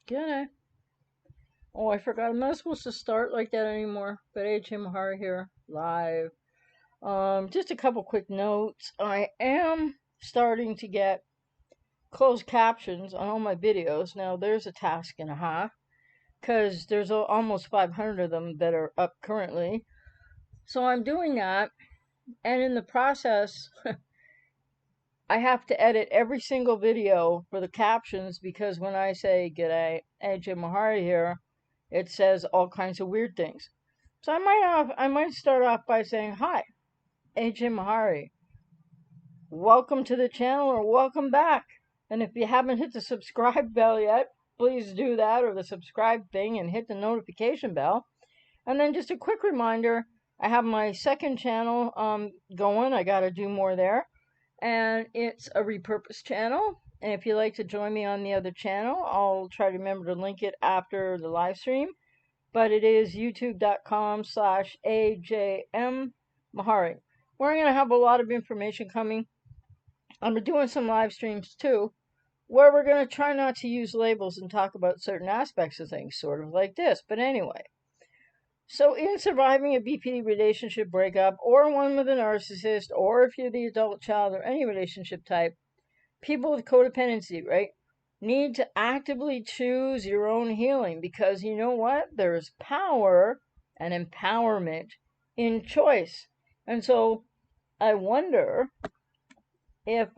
G'day. Oh, I forgot. I'm not supposed to start like that anymore. But AJ Mahara here, live. Just a couple quick notes. I am starting to get closed captions on all my videos. Now, there's a task and a half, because there's almost 500 of them that are up currently. So I'm doing that, and in the process, I have to edit every single video for the captions, because when I say, G'day, AJ Mahara here, it says all kinds of weird things. So I might start off by saying, hi, AJ Mahari. Welcome to the channel, or welcome back. And if you haven't hit the subscribe bell yet, please do that, or the subscribe thing, and hit the notification bell. And then just a quick reminder, I have my second channel going. I got to do more there. And it's a repurposed channel. And if you'd like to join me on the other channel, I'll try to remember to link it after the live stream. But it is youtube.com/AJM Mahari, where I'm going to have a lot of information coming. I'm doing some live streams too, where we're going to try not to use labels and talk about certain aspects of things, sort of like this. But anyway, so in surviving a BPD relationship breakup, or one with a narcissist, or if you're the adult child or any relationship type, people with codependency, right, need to actively choose your own healing, because you know what? There's power and empowerment in choice. And so I wonder if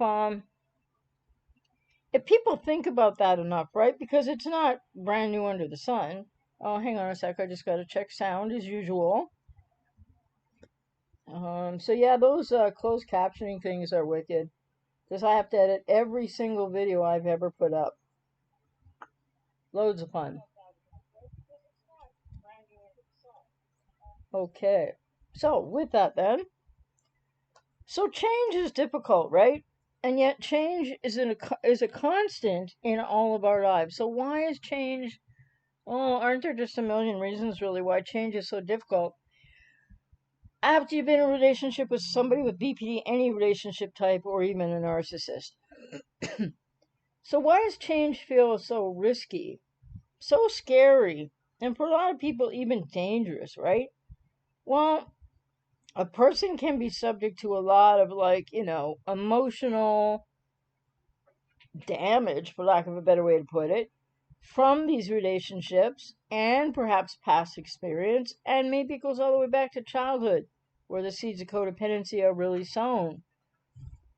people think about that enough, right? Because it's not brand new under the sun. Oh, hang on a sec. I just got to check sound as usual. So yeah, those closed captioning things are wicked, because I have to edit every single video I've ever put up. Loads of fun. Okay. So, with that then, so change is difficult, right? And yet change is a constant in all of our lives. So why is change, oh, aren't there just a million reasons really why change is so difficult? After you've been in a relationship with somebody with BPD, any relationship type, or even a narcissist. So why does change feel so risky, so scary, and for a lot of people even dangerous, right? Well, a person can be subject to a lot of, like, emotional damage, for lack of a better way to put it, from these relationships, and perhaps past experience, and maybe it goes all the way back to childhood, where the seeds of codependency are really sown,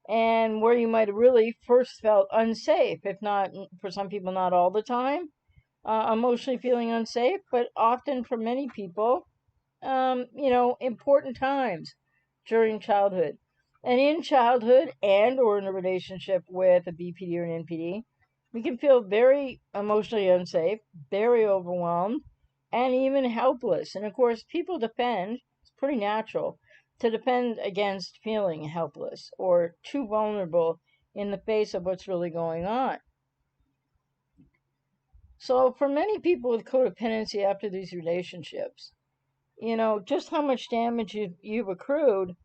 and where you might have really first felt unsafe, if not, for some people, not all the time, emotionally feeling unsafe, but often for many people, important times during childhood. And in childhood, and or in a relationship with a BPD or an NPD, we can feel very emotionally unsafe, very overwhelmed, and even helpless. And of course, people defend, it's pretty natural to defend against feeling helpless or too vulnerable in the face of what's really going on. So for many people with codependency after these relationships, just how much damage you've accrued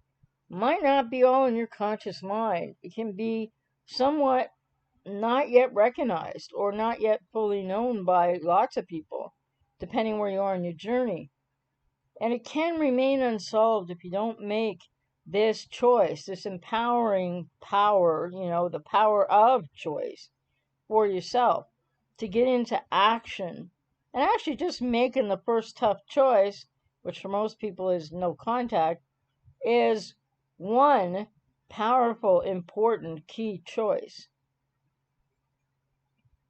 might not be all in your conscious mind. It can be somewhat not yet recognized or not yet fully known by lots of people, depending where you are in your journey. And it can remain unsolved if you don't make this choice, this empowering power, the power of choice for yourself, to get into action. And actually just making the first tough choice, which for most people is no contact, is one powerful, important, key choice.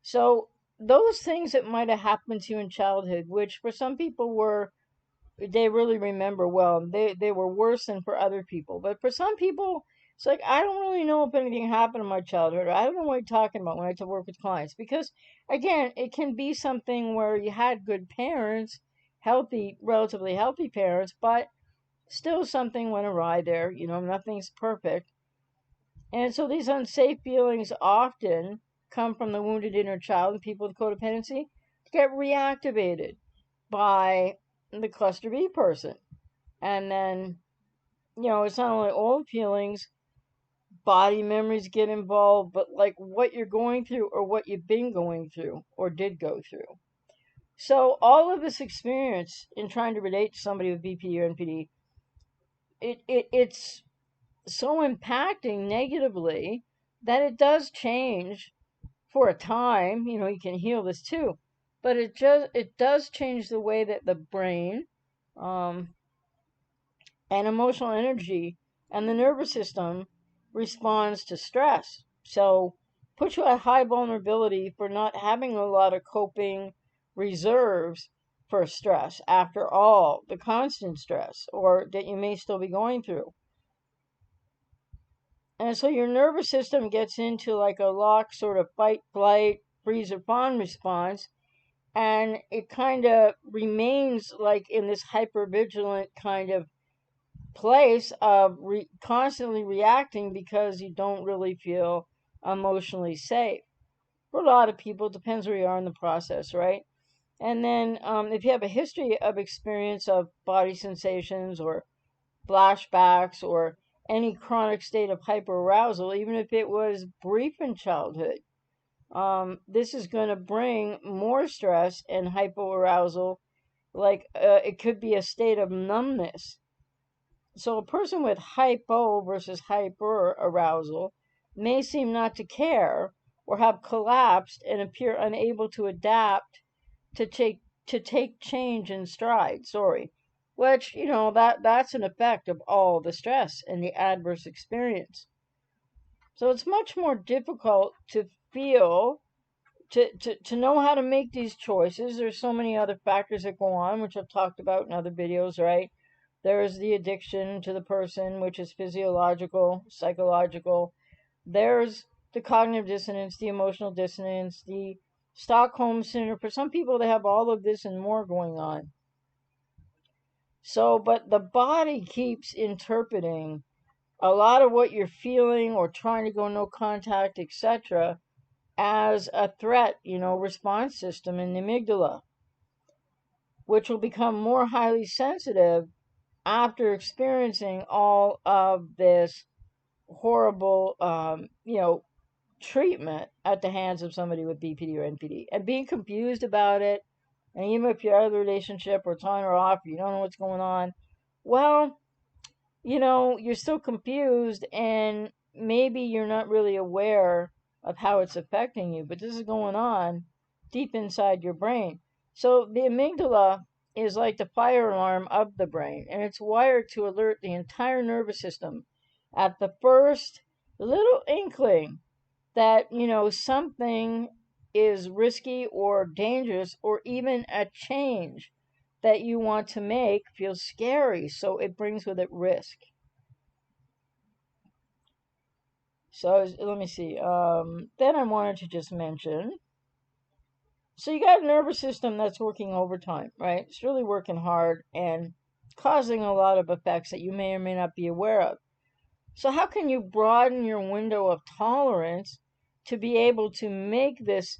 So those things that might have happened to you in childhood, which for some people they really remember well, they were worse than for other people. But for some people, it's like, I don't really know if anything happened in my childhood. I don't know what you're talking about when I work with clients. Because, again, it can be something where you had good parents, relatively healthy parents, but still something went awry there. Nothing's perfect. And so these unsafe feelings often come from the wounded inner child, and people with codependency get reactivated by the cluster B person. And then, it's not only old feelings, body memories get involved, but like what you're going through or what you've been going through or did go through. So all of this experience in trying to relate to somebody with BPD or NPD, it's so impacting negatively that it does change for a time. You can heal this too, but it does change the way that the brain, um, and emotional energy and the nervous system responds to stress. So puts you at high vulnerability for not having a lot of coping reserves for stress after all the constant stress or that you may still be going through. And so your nervous system gets into like a lock sort of fight, flight, freeze, or fawn response, and it kind of remains like in this hypervigilant kind of place of constantly reacting because you don't really feel emotionally safe. For a lot of people, it depends where you are in the process, right? And then if you have a history of experience of body sensations or flashbacks or any chronic state of hyperarousal, even if it was brief in childhood, this is going to bring more stress and hyperarousal. Like it could be a state of numbness. So a person with hypo versus hyper arousal may seem not to care or have collapsed and appear unable to adapt to take change in stride. Which, that's an effect of all the stress and the adverse experience. So it's much more difficult to feel to know how to make these choices. There's so many other factors that go on, which I've talked about in other videos, right? There's the addiction to the person, which is physiological, psychological. There's the cognitive dissonance, the emotional dissonance, the Stockholm syndrome. For some people, they have all of this and more going on. So, but the body keeps interpreting a lot of what you're feeling or trying to go no contact, etc., as a threat, response system in the amygdala, which will become more highly sensitive after experiencing all of this horrible, treatment at the hands of somebody with BPD or NPD and being confused about it. And even if you're out of the relationship or it's on or off, you don't know what's going on. Well, you're still confused and maybe you're not really aware of how it's affecting you, but this is going on deep inside your brain. So the amygdala is like the fire alarm of the brain, and it's wired to alert the entire nervous system at the first little inkling that, something is risky or dangerous or even a change that you want to make feels scary. So it brings with it risk. So let me see. Then I wanted to just mention. So you got a nervous system that's working overtime, right? It's really working hard and causing a lot of effects that you may or may not be aware of. So how can you broaden your window of tolerance to be able to make this,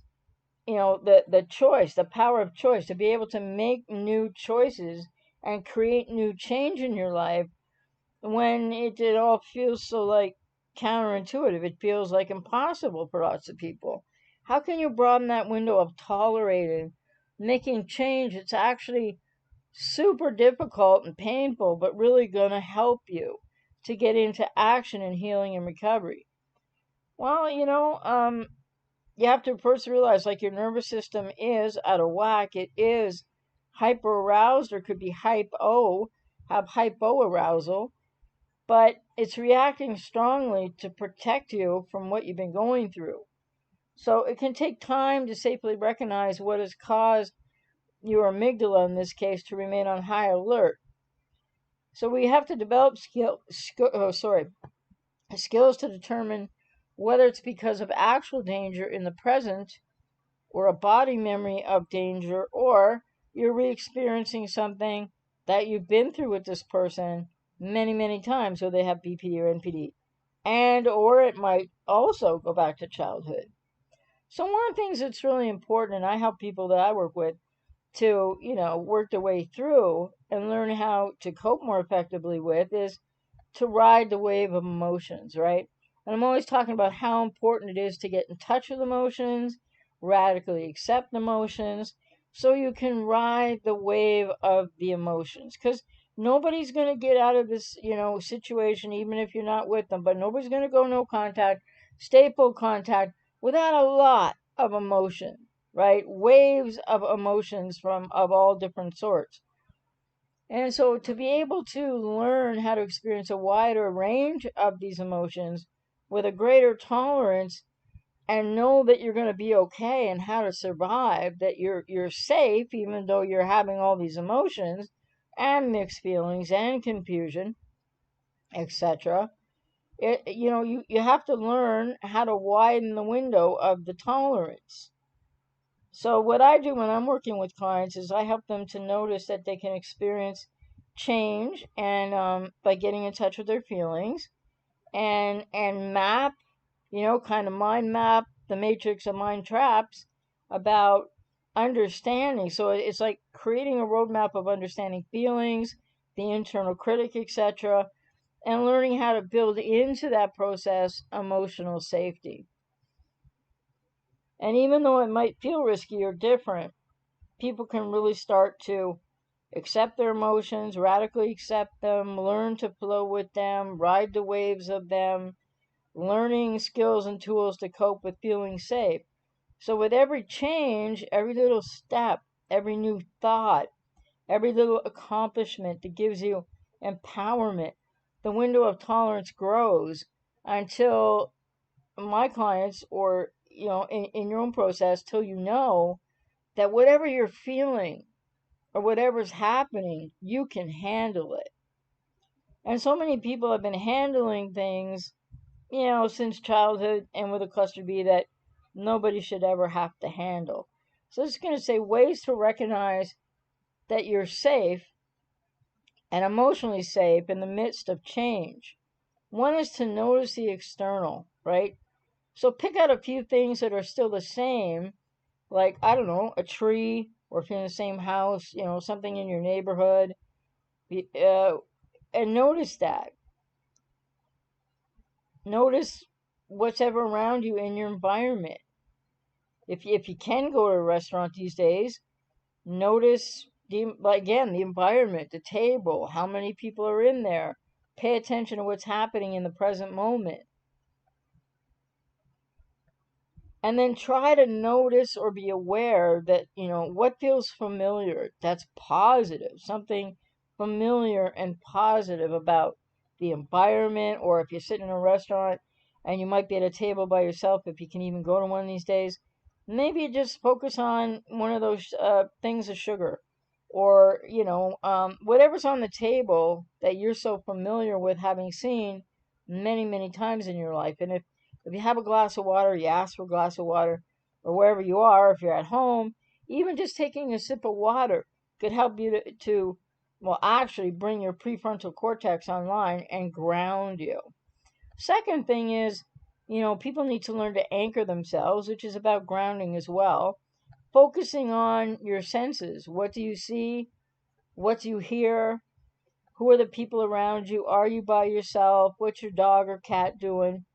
the choice, the power of choice, to be able to make new choices and create new change in your life when it all feels so like counterintuitive? It feels like impossible for lots of people. How can you broaden that window of tolerating, making change? It's actually super difficult and painful, but really going to help you to get into action and healing and recovery. Well, you have to first realize like your nervous system is out of whack. It is hyper aroused or could be have hypoarousal, but it's reacting strongly to protect you from what you've been going through. So it can take time to safely recognize what has caused your amygdala, in this case, to remain on high alert. So we have to develop skills to determine whether it's because of actual danger in the present or a body memory of danger, or you're re-experiencing something that you've been through with this person many, many times, so they have BPD or NPD. And or it might also go back to childhood. So one of the things that's really important, and I help people that I work with to, work their way through and learn how to cope more effectively with, is to ride the wave of emotions, right? And I'm always talking about how important it is to get in touch with emotions, radically accept emotions, so you can ride the wave of the emotions. Because nobody's going to get out of this, situation, even if you're not with them, but nobody's going to go no contact, stay full contact without a lot of emotion, right? Waves of emotions of all different sorts. And so to be able to learn how to experience a wider range of these emotions with a greater tolerance and know that you're going to be okay and how to survive, that you're safe even though you're having all these emotions and mixed feelings and confusion, etc. You have to learn how to widen the window of the tolerance. So what I do when I'm working with clients is I help them to notice that they can experience change and by getting in touch with their feelings and map, kind of mind map the matrix of mind traps about understanding. So it's like creating a roadmap of understanding feelings, the internal critic, etc., and learning how to build into that process emotional safety. And even though it might feel risky or different, people can really start to accept their emotions, radically accept them, learn to flow with them, ride the waves of them, learning skills and tools to cope with feeling safe. So, with every change, every little step, every new thought, every little accomplishment that gives you empowerment, the window of tolerance grows until my clients, or in your own process, till you know that whatever you're feeling or whatever's happening, you can handle it. And so many people have been handling things, since childhood and with a cluster B that nobody should ever have to handle. So I'm just going to say ways to recognize that you're safe and emotionally safe in the midst of change. One is to notice the external, right? So pick out a few things that are still the same, like, I don't know, a tree, or if you're in the same house, something in your neighborhood, uh, and notice that. Notice what's ever around you in your environment. If you can go to a restaurant these days, notice the environment, the table, how many people are in there. Pay attention to what's happening in the present moment. And then try to notice or be aware that, what feels familiar, that's positive, something familiar and positive about the environment. Or if you're sitting in a restaurant and you might be at a table by yourself, if you can even go to one these days, maybe just focus on one of those things of sugar, or, whatever's on the table that you're so familiar with having seen many, many times in your life. And if you have a glass of water, you ask for a glass of water, or wherever you are, if you're at home, even just taking a sip of water could help you well, actually bring your prefrontal cortex online and ground you. Second thing is, people need to learn to anchor themselves, which is about grounding as well. Focusing on your senses. What do you see? What do you hear? Who are the people around you? Are you by yourself? What's your dog or cat doing?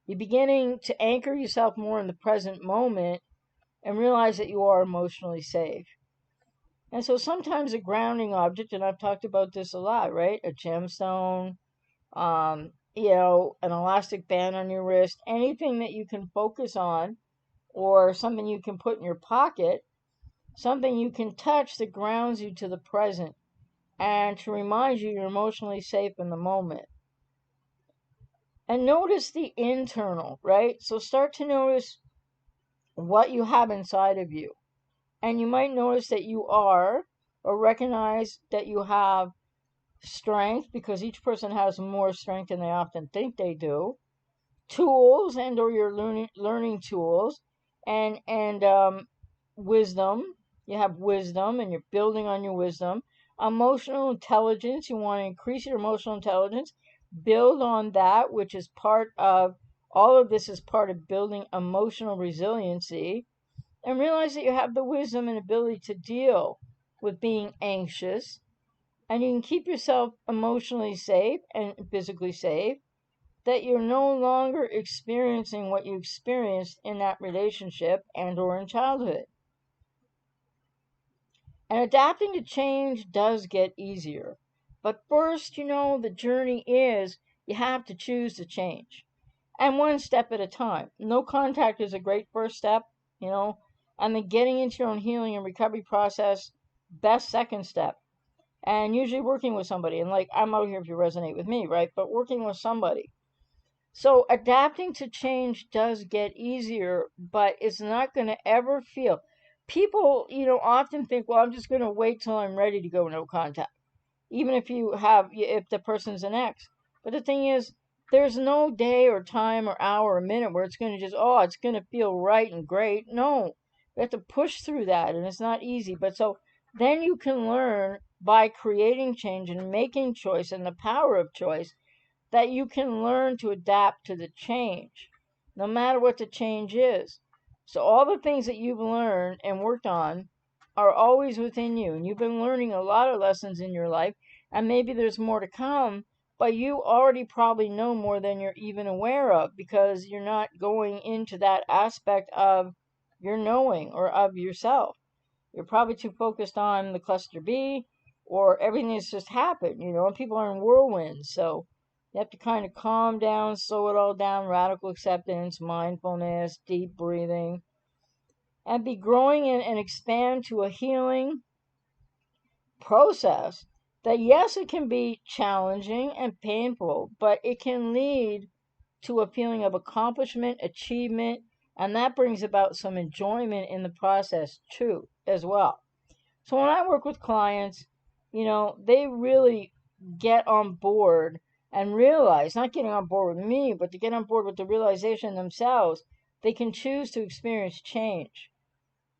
You're beginning to anchor yourself more in the present moment and realize that you are emotionally safe. And so sometimes a grounding object, and I've talked about this a lot, right? A gemstone, an elastic band on your wrist, anything that you can focus on, or something you can put in your pocket, something you can touch that grounds you to the present and to remind you you're emotionally safe in the moment. And notice the internal, right? So start to notice what you have inside of you. And you might notice that you are, or recognize that you have strength, because each person has more strength than they often think they do. Tools and or your learning tools, and wisdom. You have wisdom and you're building on your wisdom. Emotional intelligence, you want to increase your emotional intelligence. Build on that, which is part of all of this, is part of building emotional resiliency. And realize that you have the wisdom and ability to deal with being anxious, and you can keep yourself emotionally safe and physically safe. that you're no longer experiencing what you experienced in that relationship and or in childhood. And adapting to change does get easier. But first, the journey is you have to choose to change. And one step at a time. No contact is a great first step, and then getting into your own healing and recovery process, best second step. And usually working with somebody. And I'm out here if you resonate with me, right? But working with somebody. So adapting to change does get easier, but it's not going to ever feel. People, often think, well, I'm just going to wait till I'm ready to go no contact, even if if the person's an ex. But the thing is, there's no day or time or hour or minute where it's going to it's going to feel right and great. No, we have to push through that, and it's not easy. But so then you can learn by creating change and making choice and the power of choice that you can learn to adapt to the change, no matter what the change is. So all the things that you've learned and worked on are always within you. And you've been learning a lot of lessons in your life, and maybe there's more to come, but you already probably know more than you're even aware of because you're not going into that aspect of your knowing or of yourself. You're probably too focused on the cluster B or everything that's just happened, and people are in whirlwinds. So you have to kind of calm down, slow it all down, radical acceptance, mindfulness, deep breathing, and be growing and expand to a healing process that, yes, it can be challenging and painful, but it can lead to a feeling of accomplishment, achievement, and that brings about some enjoyment in the process too, as well. So when I work with clients, they really get on board and realize, not getting on board with me, but to get on board with the realization themselves, they can choose to experience change,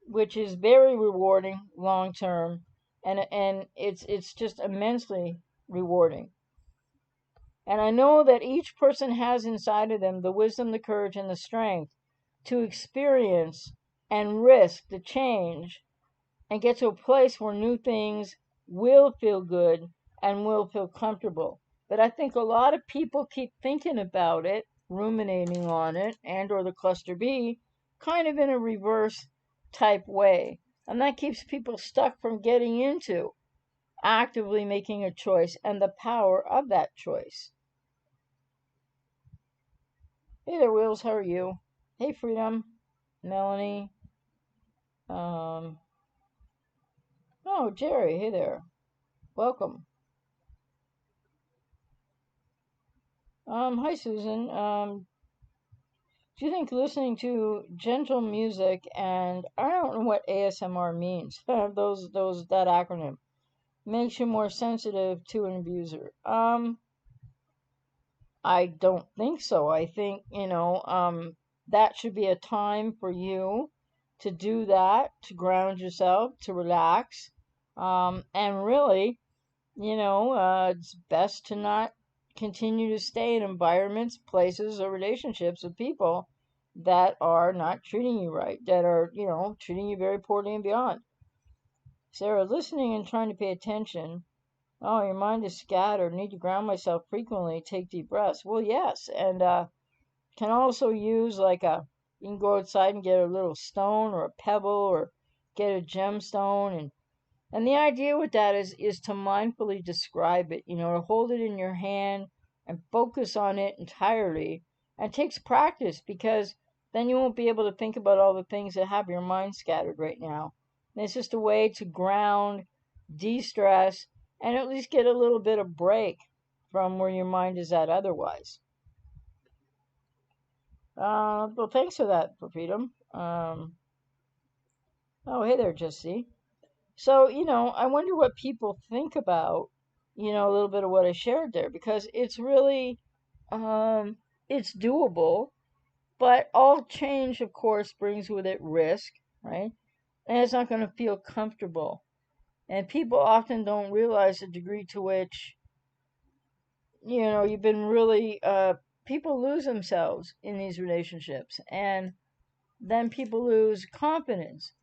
which is very rewarding long term, and it's just immensely rewarding. And I know that each person has inside of them the wisdom, the courage, and the strength to experience and risk the change and get to a place where new things will feel good and will feel comfortable. But I think a lot of people keep thinking about it, ruminating on it, and or the cluster B, kind of in a reverse type way. And that keeps people stuck from getting into actively making a choice and the power of that choice. Hey there, Wills, how are you? Hey, Freedom, Melanie. Oh, Jerry, hey there. Welcome. Hi, Susan. Do you think listening to gentle music and I don't know what ASMR means, that acronym, makes you more sensitive to an abuser? I don't think so. I think, that should be a time for you to do that, to ground yourself, to relax. And really, it's best to not continue to stay in environments, places, or relationships with people that are not treating you right, that are, treating you very poorly and beyond. Sarah, listening and trying to pay attention. Oh, your mind is scattered. Need to ground myself frequently. Take deep breaths. Well, yes, and can also use you can go outside and get a little stone or a pebble or get a gemstone and the idea with that is to mindfully describe it, to hold it in your hand and focus on it entirely. And it takes practice because then you won't be able to think about all the things that have your mind scattered right now. And it's just a way to ground, de-stress, and at least get a little bit of break from where your mind is at otherwise. Well, thanks for that, for Freedom. Oh, hey there, Jesse. So, I wonder what people think about, a little bit of what I shared there because it's really, it's doable, but all change, of course, brings with it risk, right? And it's not going to feel comfortable. And people often don't realize the degree to which, you've been really, people lose themselves in these relationships. And then people lose confidence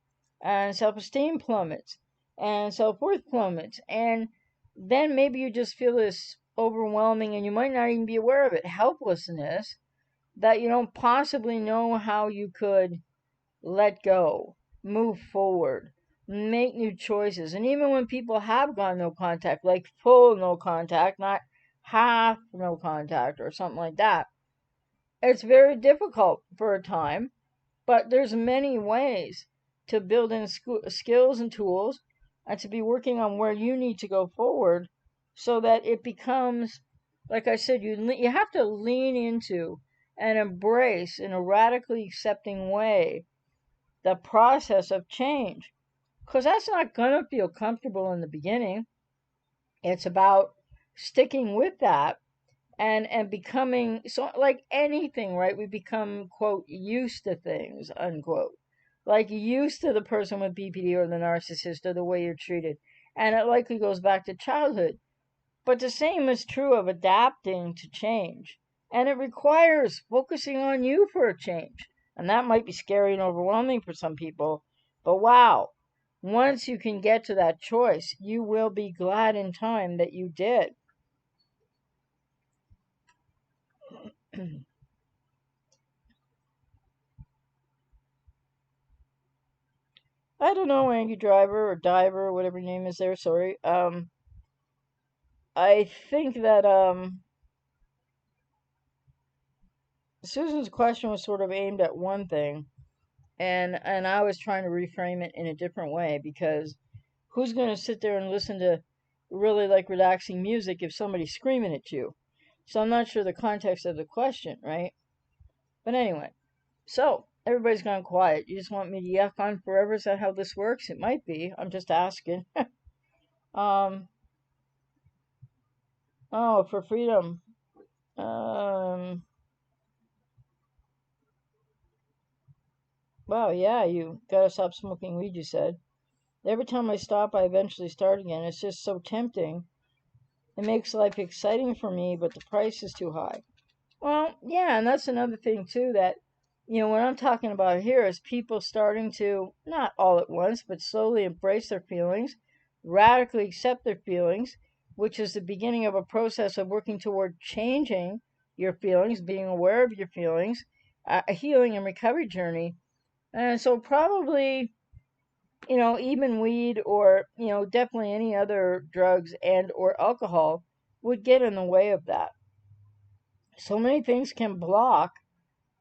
and self-esteem plummets and self-worth plummets. And then maybe you just feel this overwhelming, and you might not even be aware of it, helplessness, that you don't possibly know how you could let go, move forward, make new choices. And even when people have gone no contact, like full no contact, not half no contact or something like that, it's very difficult for a time, but there's many ways to build in skills and tools and to be working on where you need to go forward so that it becomes, like I said, you have to lean into and embrace in a radically accepting way the process of change, because that's not going to feel comfortable in the beginning. It's about sticking with that and becoming, so like anything, right? We become, quote, used to things, unquote, like used to the person with BPD or the narcissist or the way you're treated, and it likely goes back to childhood. But the same is true of adapting to change, and it requires focusing on you for a change. And that might be scary and overwhelming for some people, but wow, once you can get to that choice, you will be glad in time that you did. I don't know, Angie Driver or Diver, or whatever your name is there, sorry. I think that Susan's question was sort of aimed at one thing, and I was trying to reframe it in a different way, because who's going to sit there and listen to really like relaxing music if somebody's screaming at you? So I'm not sure the context of the question, right? But anyway, so everybody's gone quiet. You just want me to yuck on forever? Is that how this works? It might be. I'm just asking. um, oh, for freedom. Um, wow, yeah, you gotta stop smoking weed, you said. Every time I stop, I eventually start again. It's just so tempting. It makes life exciting for me, but the price is too high. Well, yeah, and that's another thing too, that what I'm talking about here is people starting to, not all at once, but slowly embrace their feelings, radically accept their feelings, which is the beginning of a process of working toward changing your feelings, being aware of your feelings, a healing and recovery journey. And so probably, even weed or, definitely any other drugs and or alcohol would get in the way of that. So many things can block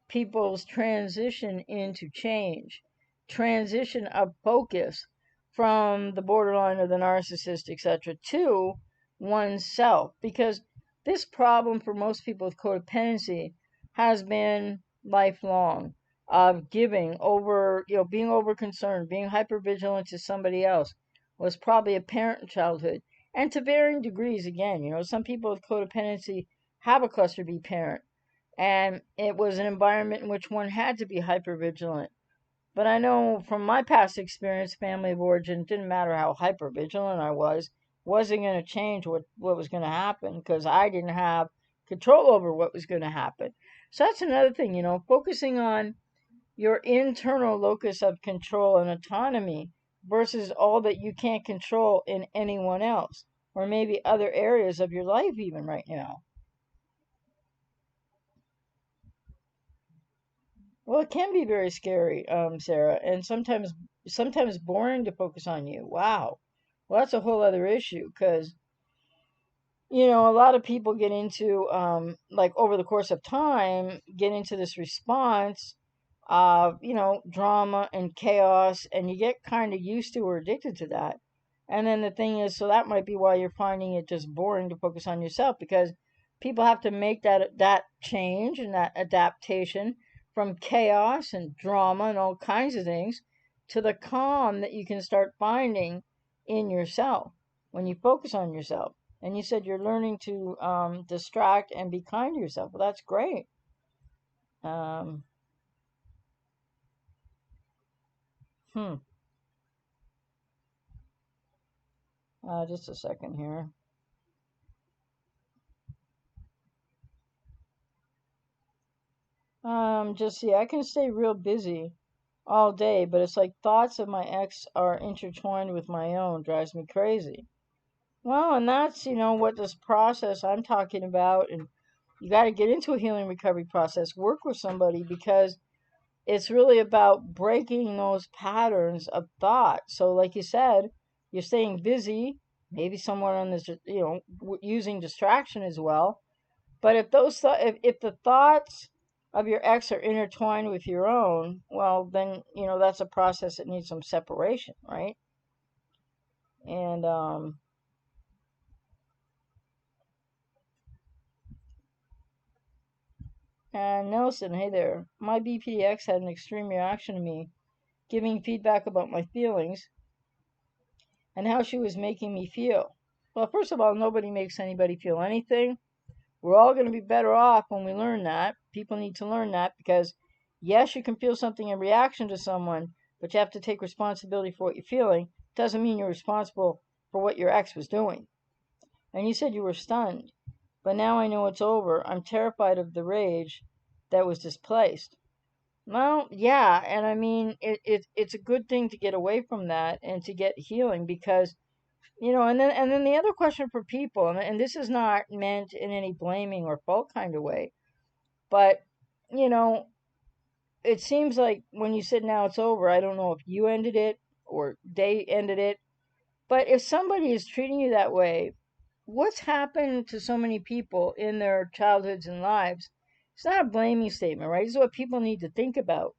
people's transition into change, transition of focus from the borderline or the narcissist, etc., to oneself. Because this problem for most people with codependency has been lifelong, of giving over, being over concerned, being hyper vigilant to somebody else, was probably apparent in childhood. And to varying degrees, again, some people with codependency have a cluster B parent, and it was an environment in which one had to be hyper vigilant. But I know from my past experience, family of origin, it didn't matter how hyper vigilant I wasn't going to change what was going to happen, because I didn't have control over what was going to happen. So that's another thing, focusing on your internal locus of control and autonomy versus all that you can't control in anyone else, or maybe other areas of your life even right now. Well, it can be very scary, Sarah, and sometimes boring to focus on you. Wow. Well, that's a whole other issue, because a lot of people get into, like over the course of time, get into this response of, drama and chaos, and you get kind of used to or addicted to that. And then the thing is, so that might be why you're finding it just boring to focus on yourself, because people have to make that change and that adaptation from chaos and drama and all kinds of things to the calm that you can start finding in yourself when you focus on yourself. And you said you're learning to distract and be kind to yourself. Well, that's great. Um, hmm. Just a second here. Just see, I can stay real busy all day, but it's like thoughts of my ex are intertwined with my own, drives me crazy. Well, and that's, what this process I'm talking about. And you got to get into a healing recovery process, work with somebody, because it's really about breaking those patterns of thought. So, like you said, you're staying busy, maybe somewhere on this, using distraction as well. But if the thoughts of your ex are intertwined with your own, well, then that's a process that needs some separation, right? And Nelson, hey there. My BPDX had an extreme reaction to me, giving feedback about my feelings and how she was making me feel. Well, first of all, nobody makes anybody feel anything. We're all going to be better off when we learn that. People need to learn that because, yes, you can feel something in reaction to someone, but you have to take responsibility for what you're feeling. Doesn't mean you're responsible for what your ex was doing. And you said you were stunned, but now I know it's over. I'm terrified of the rage that was displaced. Well, yeah, and I mean, it's a good thing to get away from that and to get healing because and then the other question for people, and this is not meant in any blaming or fault kind of way, but you know, it seems like when you said now it's over, I don't know if you ended it or they ended it, but if somebody is treating you that way, what's happened to so many people in their childhoods and lives? It's not a blaming statement, right? This is what people need to think about.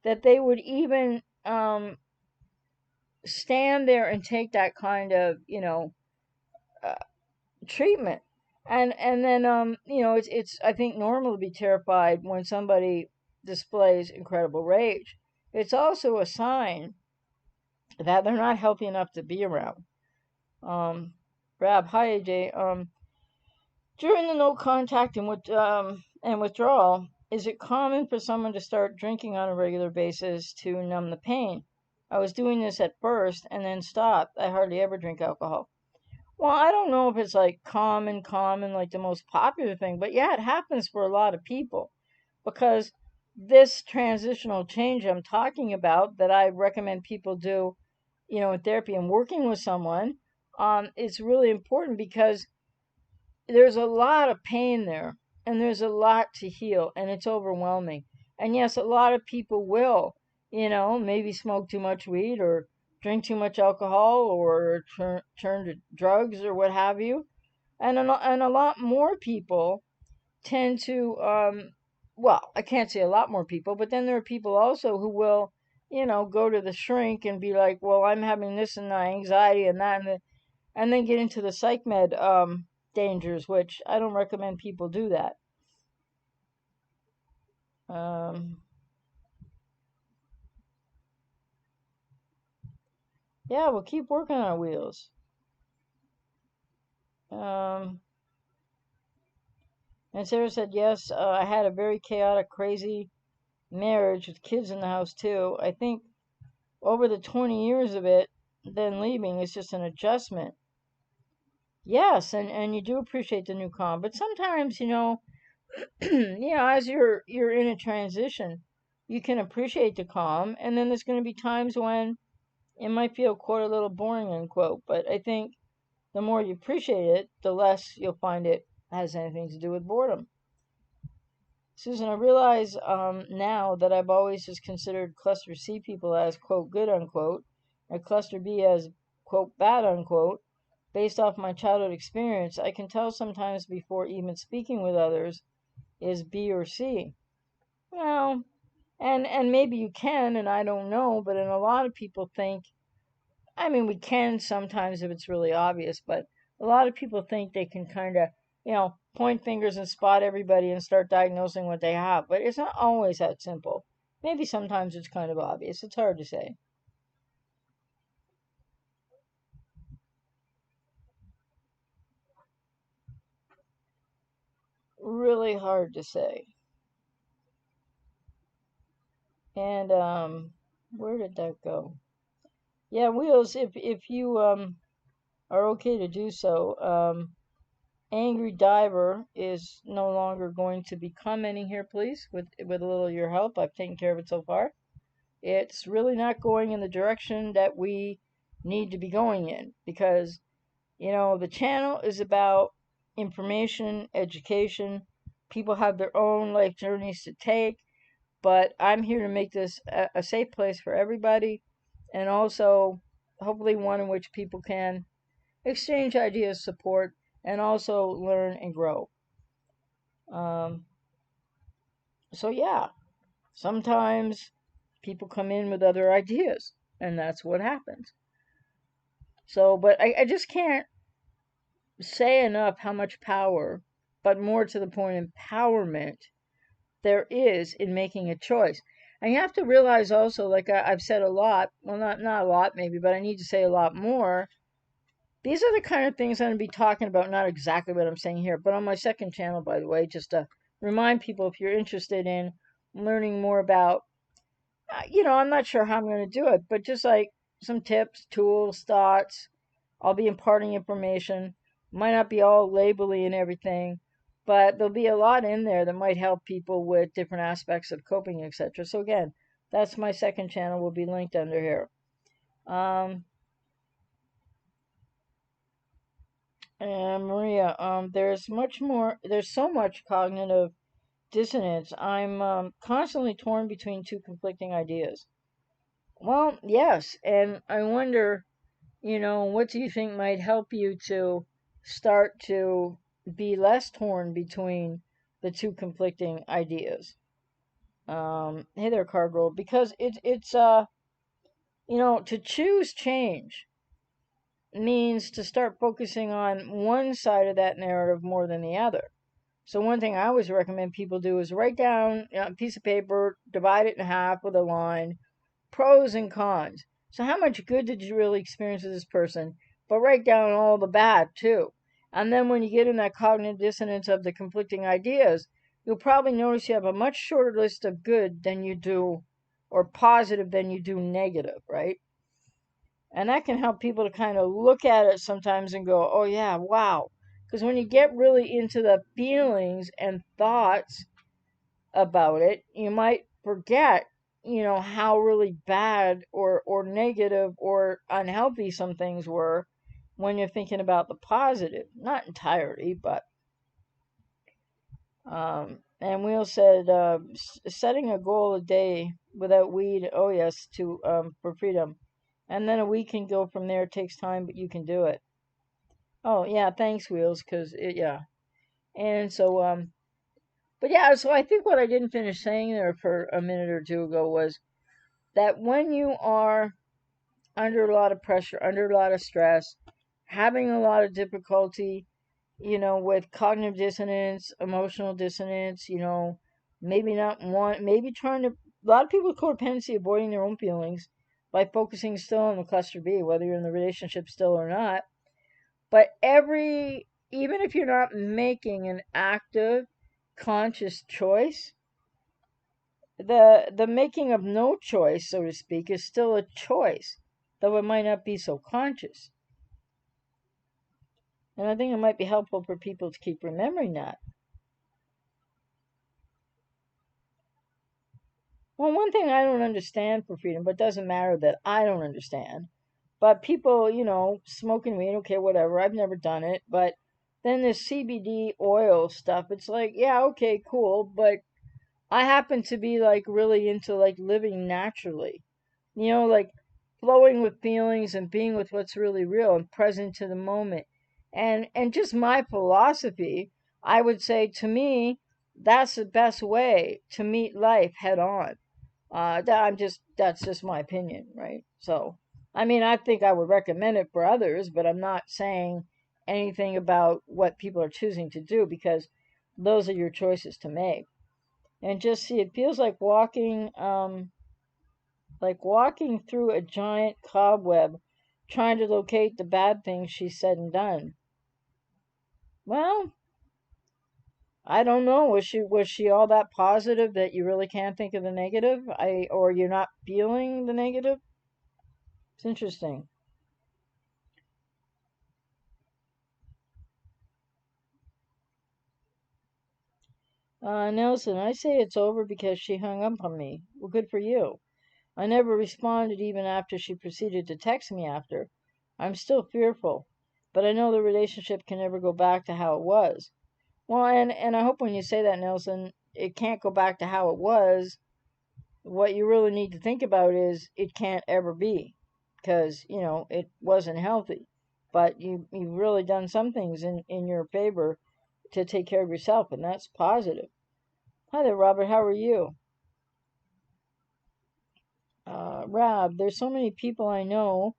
That they would even stand there and take that kind of, uh, treatment. And then it's I think normal to be terrified when somebody displays incredible rage. It's also a sign that they're not healthy enough to be around. Um, Rab, hi AJ. During the no contact and withdrawal, is it common for someone to start drinking on a regular basis to numb the pain? I was doing this at first and then stopped. I hardly ever drink alcohol. Well, I don't know if it's like common, like the most popular thing, but yeah, it happens for a lot of people because this transitional change I'm talking about that I recommend people do, in therapy and working with someone, it's really important because there's a lot of pain there and there's a lot to heal and it's overwhelming. And yes, a lot of people will, maybe smoke too much weed or drink too much alcohol or turn to drugs or what have you. And a lot more people tend to, well, I can't say a lot more people, but then there are people also who will, go to the shrink and be like, well, I'm having this and that anxiety and that and then get into the psych med dangers, which I don't recommend people do that. Um, yeah, we'll keep working on our wheels. Um, and Sarah said, yes, I had a very chaotic, crazy marriage with kids in the house too. I think over the 20 years of it, then leaving is just an adjustment. Yes, and you do appreciate the new calm, but sometimes, as you're in a transition, you can appreciate the calm, and then there's going to be times when it might feel quote a little boring unquote, but I think the more you appreciate it, the less you'll find it has anything to do with boredom. Susan, I realize now that I've always just considered cluster C people as quote good unquote, or cluster B as quote bad unquote, based off my childhood experience. I can tell sometimes before even speaking with others is B or C. Well, and maybe you can, and I don't know, but a lot of people think. I mean, we can sometimes if it's really obvious, but a lot of people think they can kind of, point fingers and spot everybody and start diagnosing what they have. But it's not always that simple. Maybe sometimes it's kind of obvious. It's hard to say. Really hard to say. And where did that go? Yeah, Wheels, if you are okay to do so, Angry Diver is no longer going to be commenting here, please, with a little of your help. I've taken care of it so far. It's really not going in the direction that we need to be going in because, The channel is about information, education. People have their own life journeys to take, but I'm here to make this a safe place for everybody, and also hopefully one in which people can exchange ideas, support, and also learn and grow. Um, so, yeah, sometimes people come in with other ideas, and that's what happens. So, but I just can't say enough how much power, but more to the point, empowerment there is in making a choice. And you have to realize also, like I've said a lot, well, not a lot maybe, but I need to say a lot more. These are the kind of things I'm going to be talking about, not exactly what I'm saying here, but on my second channel, by the way, just to remind people if you're interested in learning more about, I'm not sure how I'm going to do it, but just like some tips, tools, thoughts. I'll be imparting information. Might not be all labely and everything, but there'll be a lot in there that might help people with different aspects of coping, etc. So again, that's my second channel. Will be linked under here. And Maria, there's much more. There's so much cognitive dissonance. I'm constantly torn between two conflicting ideas. Well, yes, and I wonder, what do you think might help you to start to be less torn between the two conflicting ideas? Hey there, Cargill, because to choose change means to start focusing on one side of that narrative more than the other. So one thing I always recommend people do is write down a piece of paper, divide it in half with a line, pros and cons. So how much good did you really experience with this person? But write down all the bad too. And then when you get in that cognitive dissonance of the conflicting ideas, you'll probably notice you have a much shorter list of good than you do, or positive than you do negative, right? And that can help people to kind of look at it sometimes and go, oh yeah, wow. Because when you get really into the feelings and thoughts about it, you might forget, how really bad or negative or unhealthy some things were when you're thinking about the positive. Not entirely, but and Will said, setting a goal a day without weed, oh yes, to for freedom. And then a week can go from there. It takes time, but you can do it. Oh yeah, thanks, Wheels, because yeah. And so but yeah, so I think what I didn't finish saying there for a minute or two ago was that when you are under a lot of pressure, under a lot of stress, having a lot of difficulty, with cognitive dissonance, emotional dissonance, maybe trying to, a lot of people with codependency avoiding their own feelings by focusing still on the cluster B, whether you're in the relationship still or not. But even if you're not making an active, conscious choice, the making of no choice, so to speak, is still a choice, though it might not be so conscious. And I think it might be helpful for people to keep remembering that. Well, one thing I don't understand for freedom, but it doesn't matter that I don't understand. But people, smoking weed, okay, whatever. I've never done it. But then this CBD oil stuff, it's like, yeah, okay, cool. But I happen to be like really into like living naturally. Like flowing with feelings and being with what's really real and present to the moment. And just my philosophy, I would say to me, that's the best way to meet life head on. That's just my opinion, right? So, I mean, I think I would recommend it for others, but I'm not saying anything about what people are choosing to do because those are your choices to make. And just see, it feels like walking through a giant cobweb, trying to locate the bad things she said and done. Well, I don't know. Was she all that positive that you really can't think of the negative? Or you're not feeling the negative? It's interesting. Nelson, I say it's over because she hung up on me. Well, good for you. I never responded even after she proceeded to text me after. I'm still fearful. but I know the relationship can never go back to how it was. Well, and I hope when you say that, Nelson, it can't go back to how it was. What you really need to think about is it can't ever be, because it wasn't healthy. But you've really done some things in your favor to take care of yourself, and that's positive. Hi there, Robert. How are you? Rob, there's so many people I know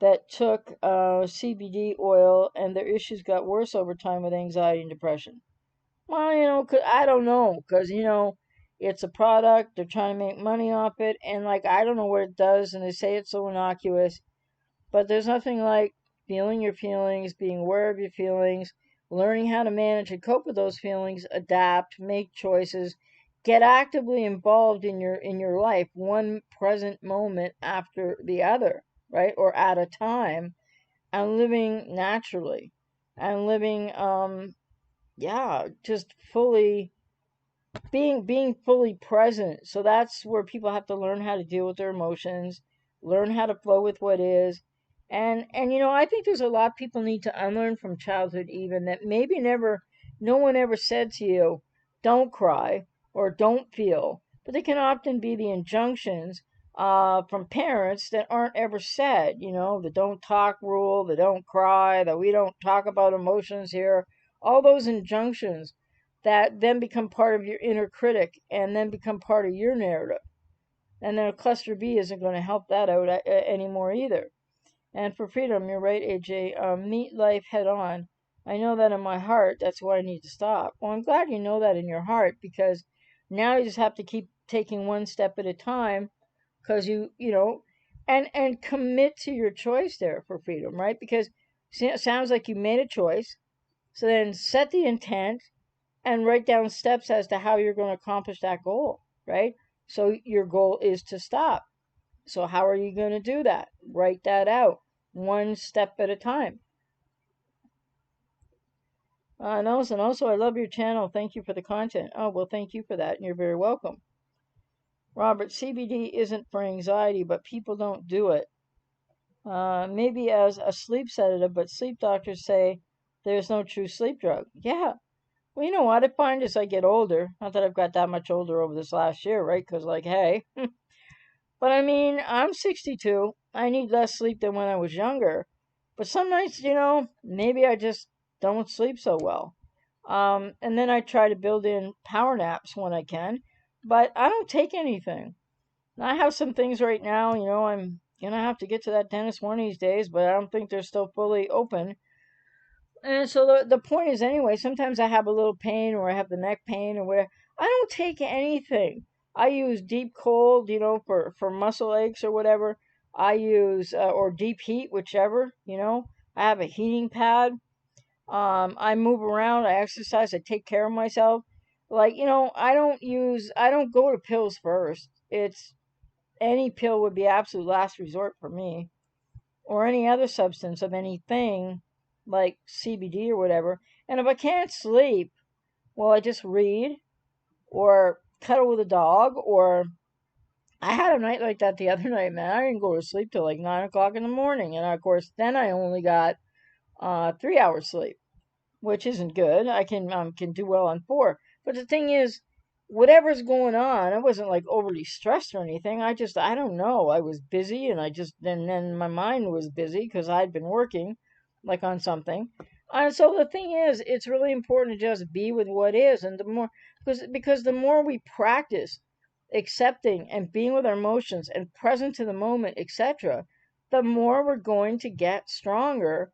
that took CBD oil and their issues got worse over time with anxiety and depression. Well, 'cause I don't know, 'cause it's a product. They're trying to make money off it, and like I don't know what it does, and they say it's so innocuous. But there's nothing like feeling your feelings, being aware of your feelings, learning how to manage and cope with those feelings, adapt, make choices, get actively involved in your life, one present moment after the other, right? Or at a time, and living naturally, and living yeah, just fully being fully present. So that's where people have to learn how to deal with their emotions, learn how to flow with what is. And I think there's a lot people need to unlearn from childhood, even that maybe never no one ever said to you, don't cry or don't feel. But they can often be the injunctions from parents that aren't ever said, the don't talk rule, the don't cry, that we don't talk about emotions here, all those injunctions that then become part of your inner critic and then become part of your narrative. And then cluster B isn't going to help that out anymore either. And for freedom, you're right, AJ. Meet life head on. I know that in my heart. That's why I need to stop. Well, I'm glad you know that in your heart, because now you just have to keep taking one step at a time, because and commit to your choice there for freedom, right? Because it sounds like you made a choice. So then set the intent and write down steps as to how you're going to accomplish that goal, right? So your goal is to stop. So how are you going to do that? Write that out one step at a time. Nelson, also, I love your channel. Thank you for the content. Oh, well, thank you for that, and you're very welcome. Robert, CBD isn't for anxiety, but people don't do it. Maybe as a sleep sedative, but sleep doctors say there's no true sleep drug. Yeah, well, you know what I find as I get older, not that I've got that much older over this last year, right? Because, like, hey, but I mean, I'm 62. I need less sleep than when I was younger. But some nights, maybe I just don't sleep so well. And then I try to build in power naps when I can, but I don't take anything. I have some things right now, I'm gonna have to get to that dentist one of these days, but I don't think they're still fully open. And so the point is, anyway, sometimes I have a little pain or I have the neck pain or whatever. I don't take anything. I use deep cold, for muscle aches or whatever. I use, or deep heat, whichever, I have a heating pad. I move around, I exercise, I take care of myself. Like, I don't go to pills first. It's any pill would be absolute last resort for me, or any other substance of anything like CBD or whatever. And if I can't sleep, well, I just read or cuddle with a dog. Or I had a night like that the other night, man. I didn't go to sleep till like 9 o'clock in the morning, and of course, then I only got 3 hours sleep, which isn't good. I can do well on four. But the thing is, whatever's going on, I wasn't like overly stressed or anything. I don't know. I was busy, and and then my mind was busy because I'd been working like on something. And so the thing is, it's really important to just be with what is, and the more because the more we practice accepting and being with our emotions and present to the moment, etc., the more we're going to get stronger,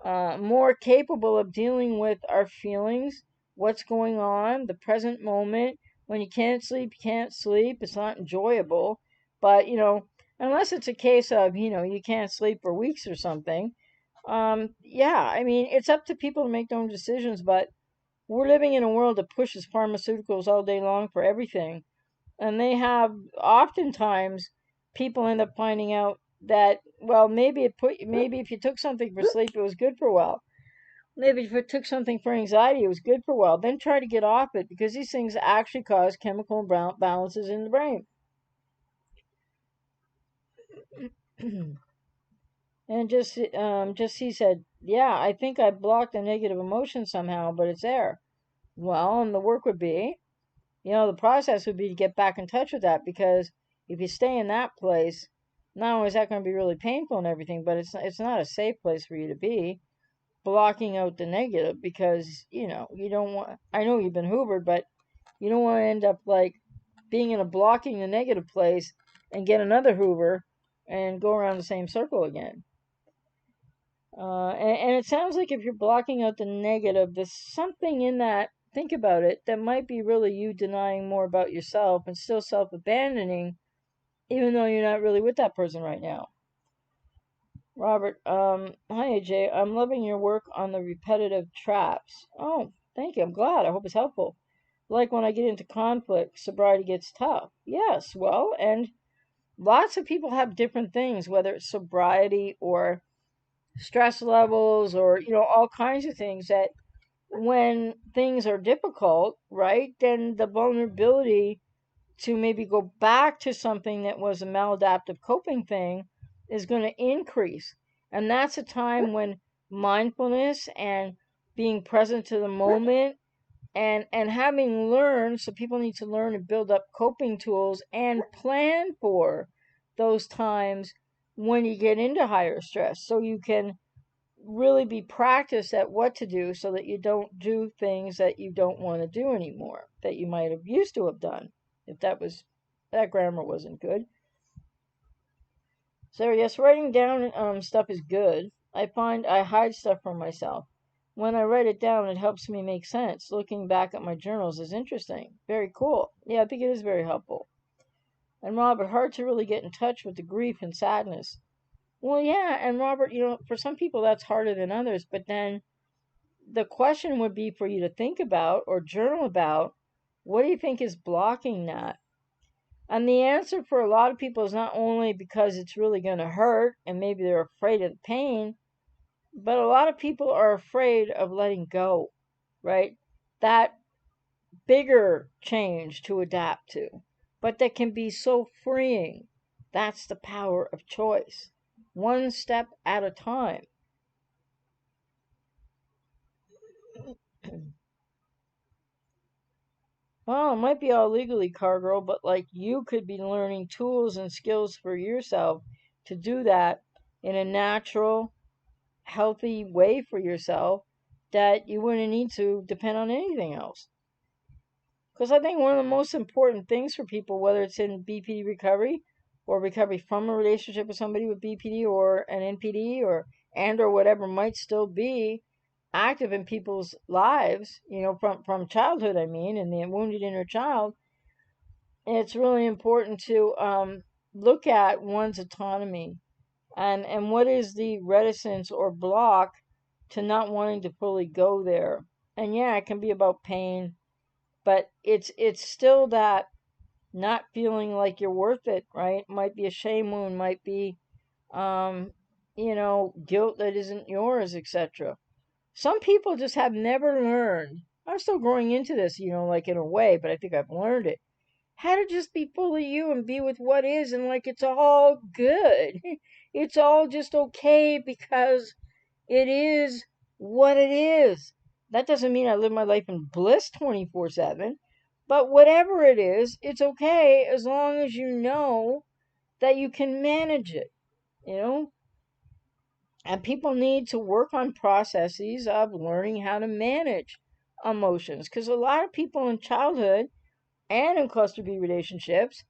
more capable of dealing with our feelings, what's going on, the present moment. When you can't sleep, you can't sleep. It's not enjoyable. But, unless it's a case of, you can't sleep for weeks or something, yeah, I mean, it's up to people to make their own decisions. But we're living in a world that pushes pharmaceuticals all day long for everything. And they have oftentimes people end up finding out that, well, maybe if you took something for sleep, it was good for a while. Maybe if it took something for anxiety, it was good for a while. Then try to get off it, because these things actually cause chemical imbalances in the brain. And just he said, yeah, I think I blocked a negative emotion somehow, but it's there. Well, and the work would be, the process would be to get back in touch with that, because if you stay in that place, not only is that going to be really painful and everything, but it's not a safe place for you to be. Blocking out the negative, because you don't want. I know you've been hoovered, but you don't want to end up like being in a blocking the negative place and get another hoover and go around the same circle again. And it sounds like if you're blocking out the negative, there's something in that, think about it, that might be really you denying more about yourself and still self abandoning, even though you're not really with that person right now. Robert, hi AJ. I'm loving your work on the repetitive traps. Oh, thank you. I'm glad. I hope it's helpful. Like when I get into conflict, sobriety gets tough. Yes, well, and lots of people have different things, whether it's sobriety or stress levels or all kinds of things, that when things are difficult, right, then the vulnerability to maybe go back to something that was a maladaptive coping thing is going to increase. And that's a time when mindfulness and being present to the moment and having learned, so people need to learn to build up coping tools and plan for those times when you get into higher stress, so you can really be practiced at what to do, so that you don't do things that you don't want to do anymore, that you might have used to have done, if that grammar wasn't good. So yes, writing down stuff is good. I find I hide stuff from myself. When I write it down, it helps me make sense. Looking back at my journals is interesting. Very cool. Yeah, I think it is very helpful. And Robert, hard to really get in touch with the grief and sadness. Well, yeah, and Robert, for some people that's harder than others, but then the question would be for you to think about or journal about, what do you think is blocking that? And the answer for a lot of people is not only because it's really going to hurt and maybe they're afraid of the pain, but a lot of people are afraid of letting go, right? That bigger change to adapt to, but that can be so freeing. That's the power of choice, one step at a time. Well, it might be all legally, Cargo, but like you could be learning tools and skills for yourself to do that in a natural, healthy way for yourself, that you wouldn't need to depend on anything else. Because I think one of the most important things for people, whether it's in BPD recovery or recovery from a relationship with somebody with BPD or an NPD or whatever might still be active in people's lives, from childhood, I mean, and the wounded inner child, it's really important to look at one's autonomy and what is the reticence or block to not wanting to fully go there. And yeah, it can be about pain, but it's still that not feeling like you're worth it, right? Might be a shame wound, might be um guilt that isn't yours, etc. Some people just have never learned. I'm still growing into this, like in a way, but I think I've learned it, how to just be fully you and be with what is, and like it's all good. It's all just okay because it is what it is. That doesn't mean I live my life in bliss 24/7, but whatever it is, it's okay as long as you know that you can manage it, you know? And people need to work on processes of learning how to manage emotions, because a lot of people in childhood and in cluster B relationships,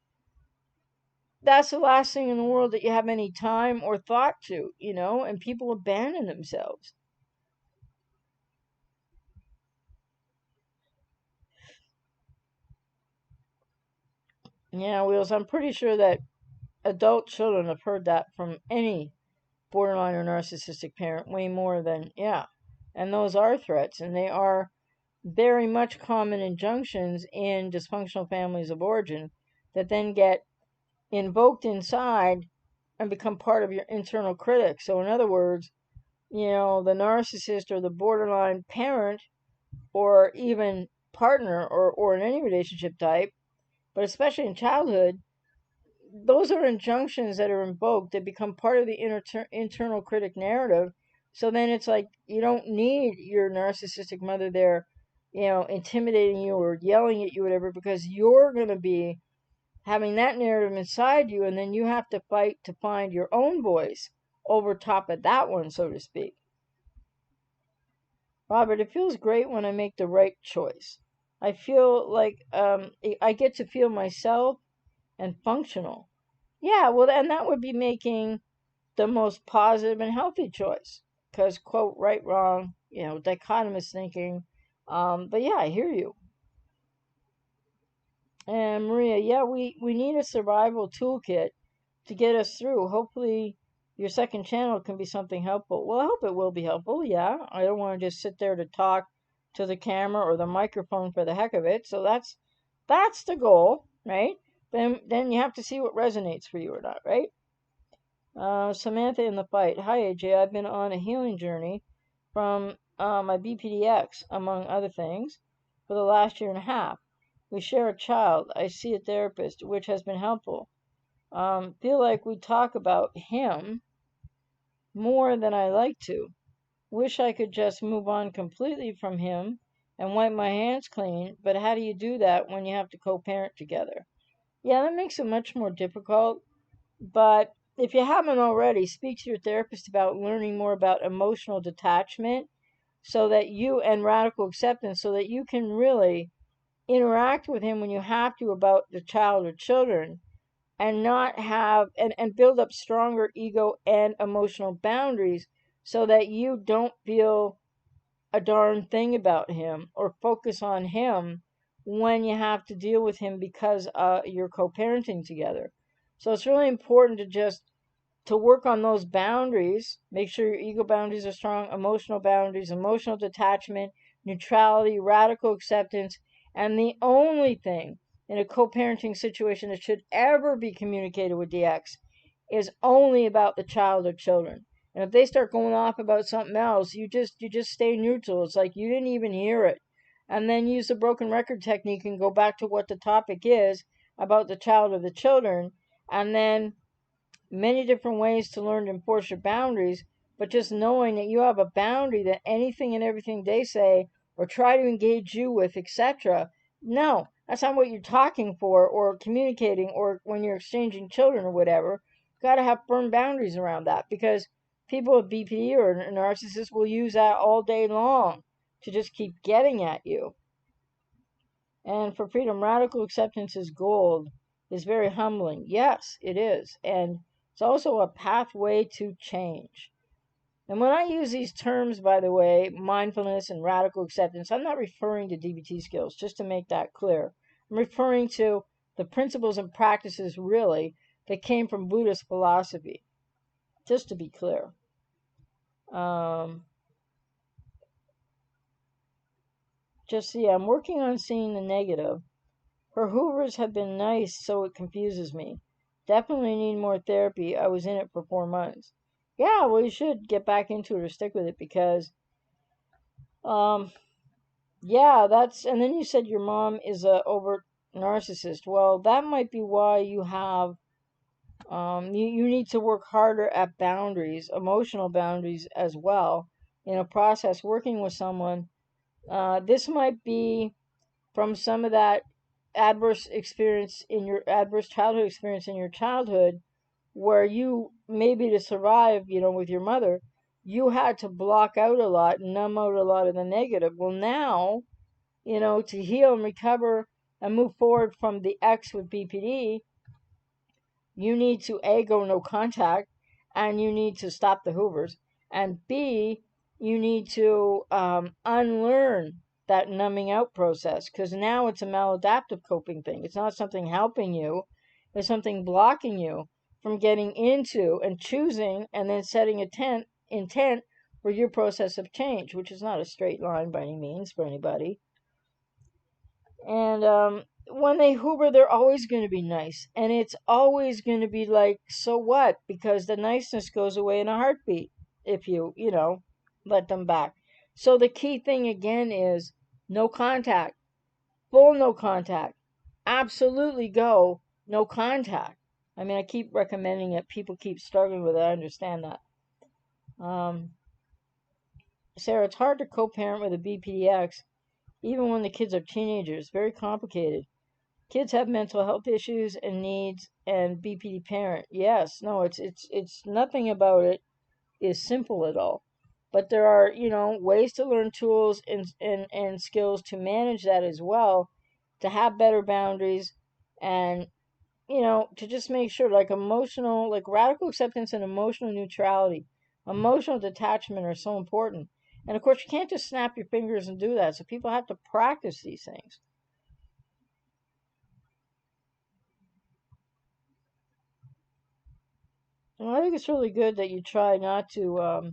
that's the last thing in the world that you have any time or thought to, and people abandon themselves. Yeah, Wheels, I'm pretty sure that adult children have heard that from any borderline or narcissistic parent way more than, yeah. And those are threats, and they are very much common injunctions in dysfunctional families of origin that then get invoked inside and become part of your internal critic. So, in other words, the narcissist or the borderline parent or even partner or in any relationship type, but especially in childhood, those are injunctions that are invoked that become part of the internal critic narrative, So then it's like you don't need your narcissistic mother there, intimidating you or yelling at you, whatever, because you're going to be having that narrative inside you, and then you have to fight to find your own voice over top of that one, so to speak. Robert, it feels great when I make the right choice. I feel like I get to feel myself and functional. Yeah, well, and that would be making the most positive and healthy choice. Because, quote, right, wrong, dichotomous thinking. But yeah, I hear you. And Maria, yeah, we need a survival toolkit to get us through. Hopefully, your second channel can be something helpful. Well, I hope it will be helpful. Yeah, I don't want to just sit there to talk to the camera or the microphone for the heck of it. So that's the goal, right? Then you have to see what resonates for you or not, right? Samantha in the fight. Hi AJ, I've been on a healing journey from my BPDX, among other things, for the last year and a half. We share a child. I see a therapist, which has been helpful. Feel like we talk about him more than I like to. Wish I could just move on completely from him and wipe my hands clean, but how do you do that when you have to co-parent together? Yeah, that makes it much more difficult, but if you haven't already, speak to your therapist about learning more about emotional detachment so that and radical acceptance so that you can really interact with him when you have to about the child or children and not have and build up stronger ego and emotional boundaries so that you don't feel a darn thing about him or focus on him when you have to deal with him because you're co-parenting together. So it's really important to work on those boundaries. Make sure your ego boundaries are strong, emotional boundaries, emotional detachment, neutrality, radical acceptance. And the only thing in a co-parenting situation that should ever be communicated with DX is only about the child or children. And if they start going off about something else, you just stay neutral. It's like you didn't even hear it. And then use the broken record technique and go back to what the topic is about the child or the children. And then many different ways to learn to enforce your boundaries, but just knowing that you have a boundary that anything and everything they say or try to engage you with, etc. No, that's not what you're talking for or communicating or when you're exchanging children or whatever. Got to have firm boundaries around that because people with BPD or narcissists will use that all day long to just keep getting at you. And for freedom, radical acceptance is gold, is very humbling. Yes, it is. And it's also a pathway to change. And when I use these terms, by the way, mindfulness and radical acceptance, I'm not referring to DBT skills, just to make that clear. I'm referring to the principles and practices, really, that came from Buddhist philosophy, just to be clear. I'm working on seeing the negative. Her hoovers have been nice, so it confuses me. Definitely need more therapy. I was in it for 4 months. Yeah, well, you should get back into it or stick with it because, yeah, and then you said your mom is a overt narcissist. Well, that might be why you have, you need to work harder at boundaries, emotional boundaries as well, in a process working with someone. This might be from some of that adverse childhood experience in your childhood where you maybe to survive with your mother you had to block out a lot and numb out a lot of the negative. Well, now to heal and recover and move forward from the X with BPD, you need to A, go no contact, and you need to stop the hoovers, and B, you need to unlearn that numbing out process because now it's a maladaptive coping thing. It's not something helping you, it's something blocking you from getting into and choosing and then setting intent for your process of change, which is not a straight line by any means for anybody. And when they hoover, they're always going to be nice. And it's always going to be like, so what? Because the niceness goes away in a heartbeat if you let them back. So the key thing again is no contact. Full no contact. Absolutely go no contact. I mean, I keep recommending it. People keep struggling with it. I understand that. Sarah, it's hard to co-parent with a BPDX, even when the kids are teenagers. Very complicated. Kids have mental health issues and needs, and BPD parent. Yes, no, it's nothing about it is simple at all. But there are, ways to learn tools and skills to manage that as well, to have better boundaries, and to just make sure, like emotional, like radical acceptance and emotional neutrality, emotional detachment are so important. And of course, you can't just snap your fingers and do that. So people have to practice these things. And I think it's really good that you try not to,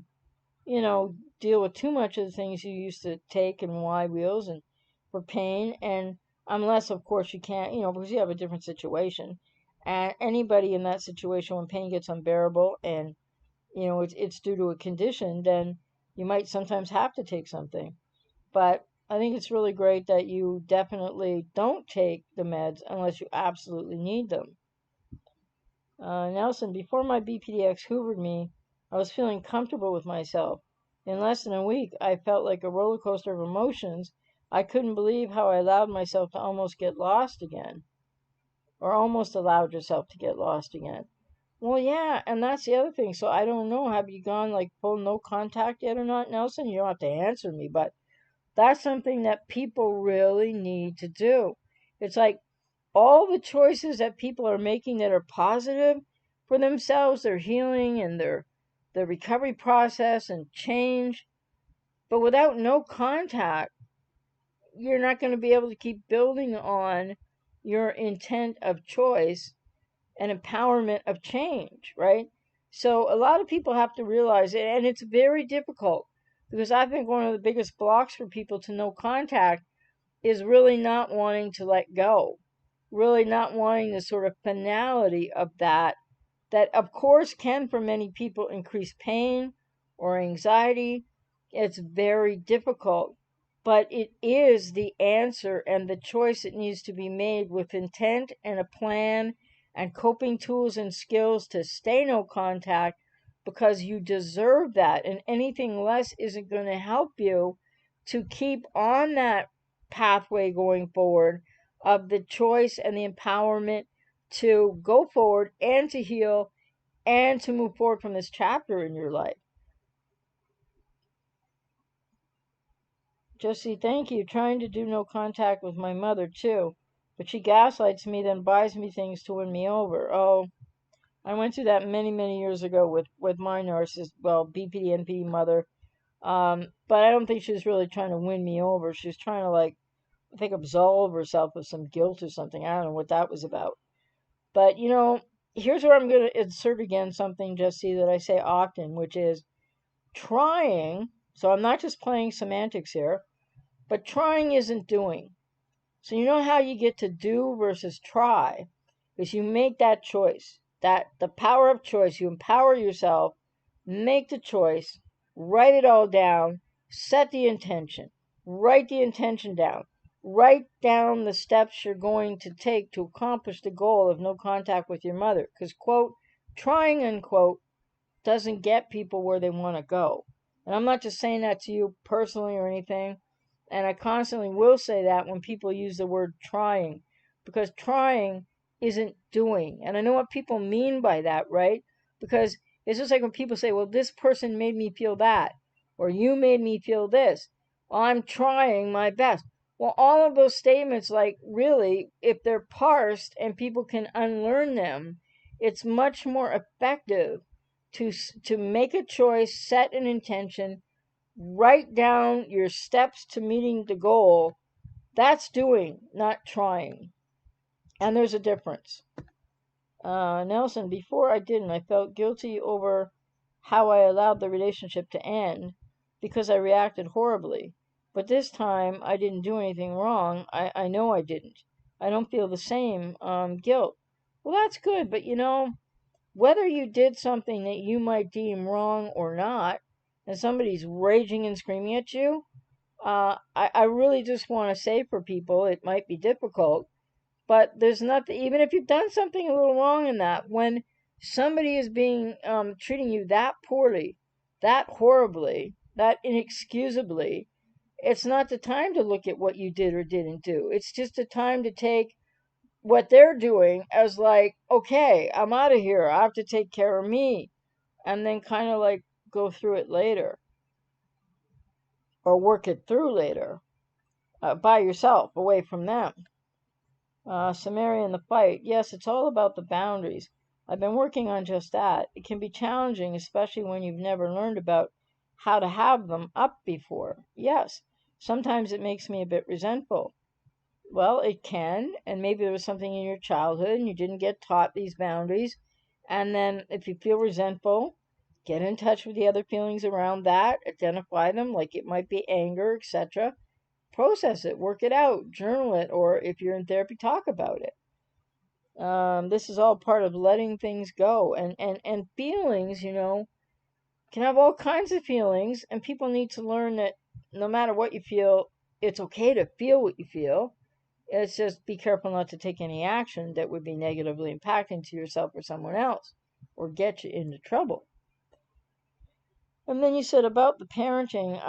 deal with too much of the things you used to take and Y wheels and for pain. And unless, of course, you can't, because you have a different situation. And anybody in that situation, when pain gets unbearable and it's due to a condition, then you might sometimes have to take something. But I think it's really great that you definitely don't take the meds unless you absolutely need them. Nelson, before my BPDX hoovered me, I was feeling comfortable with myself. In less than a week, I felt like a roller coaster of emotions. I couldn't believe how I allowed myself to almost get lost again, or almost allowed yourself to get lost again. Well, yeah, and that's the other thing. So I don't know. Have you gone like full no contact yet or not, Nelson? You don't have to answer me, but that's something that people really need to do. It's like all the choices that people are making that are positive for themselves, their healing and their recovery process and change. But without no contact, you're not going to be able to keep building on your intent of choice and empowerment of change, right? So a lot of people have to realize it, and it's very difficult because I think one of the biggest blocks for people to no contact is really not wanting to let go, really not wanting the sort of finality of that of course can for many people increase pain or anxiety. It's very difficult, but it is the answer and the choice that needs to be made with intent and a plan and coping tools and skills to stay no contact, because you deserve that, and anything less isn't going to help you to keep on that pathway going forward of the choice and the empowerment to go forward and to heal and to move forward from this chapter in your life. Josie, thank you. Trying to do no contact with my mother too, but she gaslights me, then buys me things to win me over. Oh, I went through that many, many years ago with my narcissist, well, BPD, NPD mother. But I don't think she was really trying to win me over. She was trying to, like, I think, absolve herself of some guilt or something. I don't know what that was about. But, here's where I'm going to insert again something, Jesse, that I say often, which is trying. So I'm not just playing semantics here, but trying isn't doing. So you know how you get to do versus try is you make that choice. That the power of choice, you empower yourself, make the choice, write it all down, set the intention, write the intention down, write down the steps you're going to take to accomplish the goal of no contact with your mother. Because, quote, trying, unquote, doesn't get people where they want to go. And I'm not just saying that to you personally or anything. And I constantly will say that when people use the word trying, because trying isn't doing. And I know what people mean by that, right? Because it's just like when people say, well, this person made me feel that, or you made me feel this. Well, I'm trying my best. Well, all of those statements, like, really, if they're parsed and people can unlearn them, it's much more effective to make a choice, set an intention, write down your steps to meeting the goal. That's doing, not trying. And there's a difference. Nelson, before I didn't. I felt guilty over how I allowed the relationship to end because I reacted horribly. But this time I didn't do anything wrong. I know I didn't. I don't feel the same guilt. Well, that's good, but whether you did something that you might deem wrong or not, and somebody's raging and screaming at you, I really just want to say for people, it might be difficult, but there's nothing, even if you've done something a little wrong in that, when somebody is being treating you that poorly, that horribly, that inexcusably, it's not the time to look at what you did or didn't do. It's just a time to take what they're doing as like, okay, I'm out of here. I have to take care of me. And then kind of like go through it later or work it through later by yourself, away from them. Samaria in the fight. Yes, it's all about the boundaries. I've been working on just that. It can be challenging, especially when you've never learned about how to have them up before. Yes, sometimes it makes me a bit resentful. Well, it can, and maybe there was something in your childhood and you didn't get taught these boundaries. And then if you feel resentful, get in touch with the other feelings around that, identify them, like it might be anger, etc. Process it, work it out, journal it, or if you're in therapy, talk about it. This is all part of letting things go. And feelings, can have all kinds of feelings, and people need to learn that no matter what you feel, it's okay to feel what you feel. It's just be careful not to take any action that would be negatively impacting to yourself or someone else or get you into trouble. And then you said about the parenting,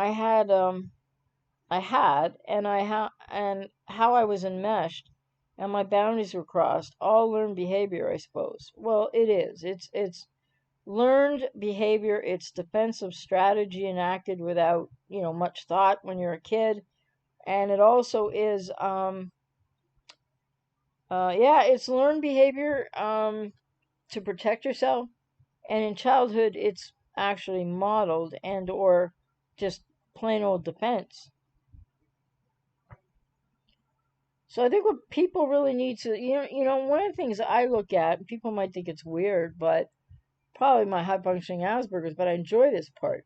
and how I was enmeshed and my boundaries were crossed. All learned behavior, I suppose. Well, it is. It's learned behavior. It's defensive strategy enacted without, much thought when you're a kid. And it also is it's learned behavior to protect yourself. And in childhood, it's actually modeled and or just plain old defense. So I think what people really need to, one of the things that I look at, people might think it's weird, but probably my high functioning Asperger's, but I enjoy this part.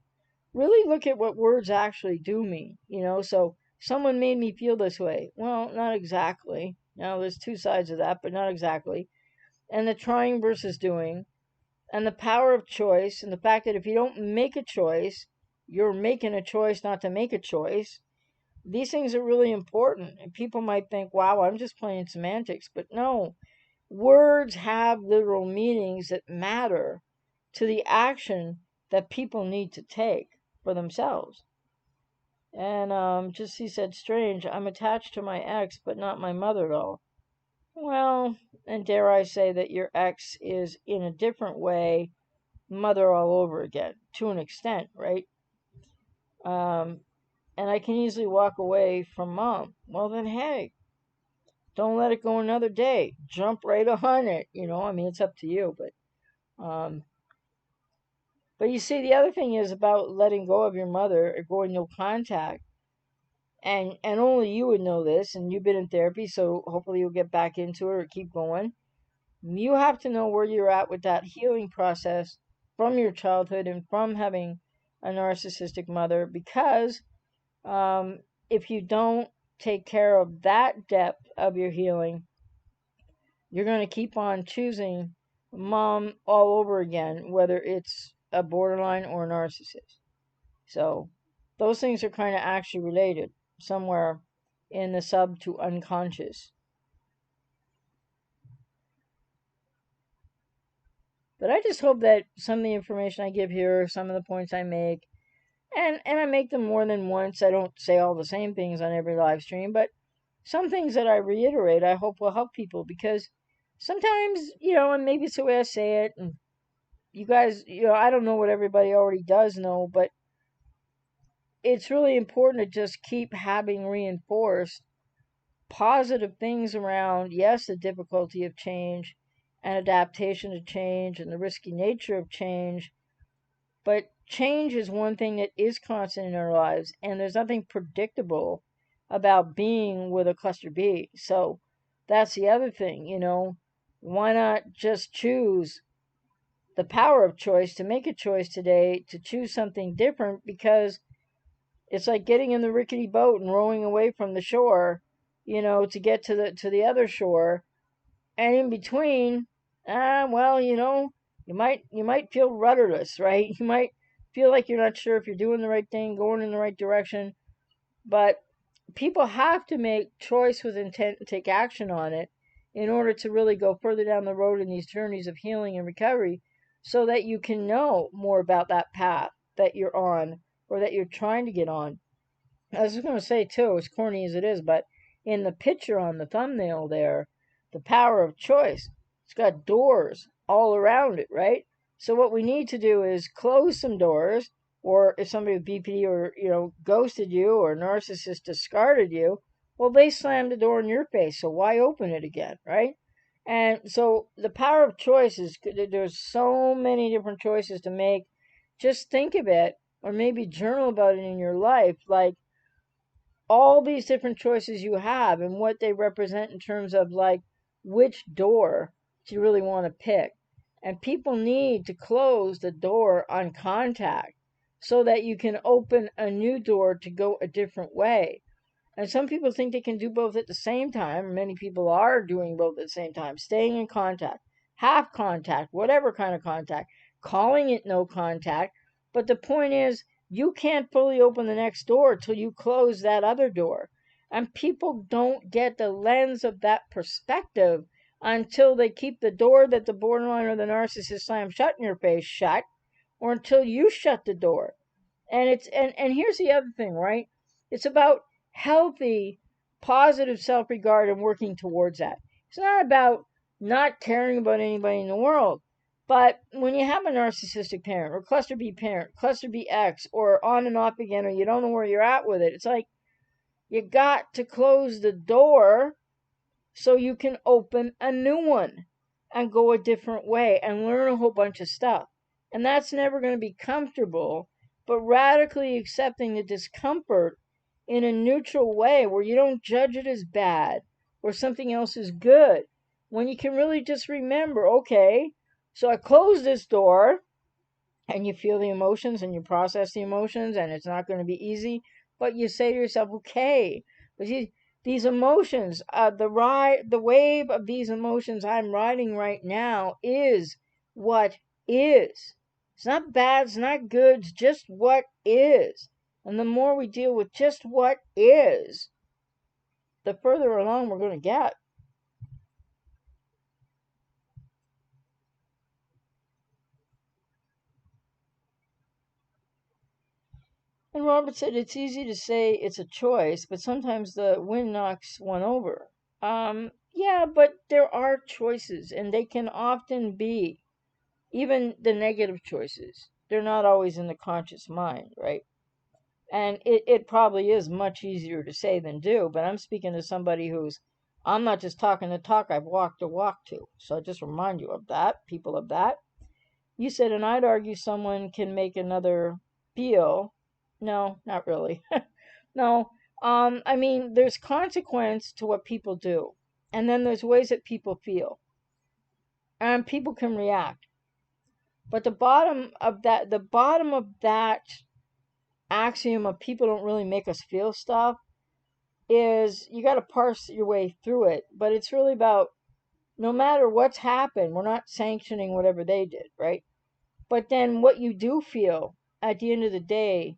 Really look at what words actually do mean, So someone made me feel this way. Well, not exactly. Now there's two sides of that, but not exactly. And the trying versus doing, and the power of choice, and the fact that if you don't make a choice, you're making a choice not to make a choice. These things are really important. And people might think, wow, I'm just playing semantics. But no, words have literal meanings that matter to the action that people need to take for themselves. And just he said, strange, I'm attached to my ex, but not my mother at all. Well, and dare I say that your ex is in a different way mother all over again, to an extent, right? Um, and I can easily walk away from mom. Well, then, hey, don't let it go another day. Jump right on it. It's up to you. But you see, the other thing is about letting go of your mother, avoiding no contact. And only you would know this, and you've been in therapy, so hopefully you'll get back into it or keep going. You have to know where you're at with that healing process from your childhood and from having a narcissistic mother, because if you don't take care of that depth of your healing, you're going to keep on choosing mom all over again, whether it's a borderline or a narcissist. So those things are kind of actually related somewhere in the sub to unconscious. But I just hope that some of the information I give here, some of the points I make, and I make them more than once. I don't say all the same things on every live stream, but some things that I reiterate, I hope will help people, because sometimes, and maybe it's the way I say it, and you guys, I don't know what everybody already does know, but it's really important to just keep having reinforced positive things around, yes, the difficulty of change and adaptation to change and the risky nature of change. But change is one thing that is constant in our lives, and there's nothing predictable about being with a cluster B. So that's the other thing, Why not just choose the power of choice to make a choice today to choose something different? Because it's like getting in the rickety boat and rowing away from the shore, to get to the other shore. And in between, you might feel rudderless, right? You might feel like you're not sure if you're doing the right thing, going in the right direction. But people have to make choice with intent and take action on it in order to really go further down the road in these journeys of healing and recovery, so that you can know more about that path that you're on, or that you're trying to get on. I was just going to say, too, as corny as it is, but in the picture on the thumbnail there, the power of choice, it's got doors all around it, right? So what we need to do is close some doors, or if somebody with BPD or, ghosted you or narcissist discarded you, well, they slammed the door in your face, so why open it again, right? And so the power of choice is, there's so many different choices to make. Just think of it, or maybe journal about it in your life, like, all these different choices you have and what they represent in terms of like which door do you really want to pick. And people need to close the door on contact so that you can open a new door to go a different way. And some people think they can do both at the same time. Many people are doing both at the same time, staying in contact, half contact, whatever kind of contact, calling it no contact. But the point is, you can't fully open the next door till you close that other door. And people don't get the lens of that perspective until they keep the door that the borderline or the narcissist slams shut in your face shut, or until you shut the door. And and here's the other thing, right? It's about healthy, positive self-regard and working towards that. It's not about not caring about anybody in the world. But when you have a narcissistic parent or cluster B parent, cluster B X, or on and off again, or you don't know where you're at with it, it's like you got to close the door so you can open a new one and go a different way and learn a whole bunch of stuff. And that's never going to be comfortable, but radically accepting the discomfort in a neutral way where you don't judge it as bad or something else is good. When you can really just remember, okay, so I closed this door, and you feel the emotions and you process the emotions, and it's not going to be easy, but you say to yourself, okay, these emotions, the wave of these emotions I'm riding right now is what is. It's not bad, it's not good, it's just what is. And the more we deal with just what is, the further along we're going to get. And Robert said it's easy to say it's a choice, but sometimes the wind knocks one over. Yeah, but there are choices, and they can often be, even the negative choices, they're not always in the conscious mind, right? And it probably is much easier to say than do, but I'm speaking to somebody I'm not just talking the talk, I've walked the walk too. So I just remind you of that, people of that. You said, and I'd argue someone can make another feel. No, not really. No. I mean, there's consequence to what people do. And then there's ways that people feel. And people can react. But the bottom of that axiom of people don't really make us feel stuff is you got to parse your way through it. But it's really about no matter what's happened, we're not sanctioning whatever they did, right? But then what you do feel at the end of the day,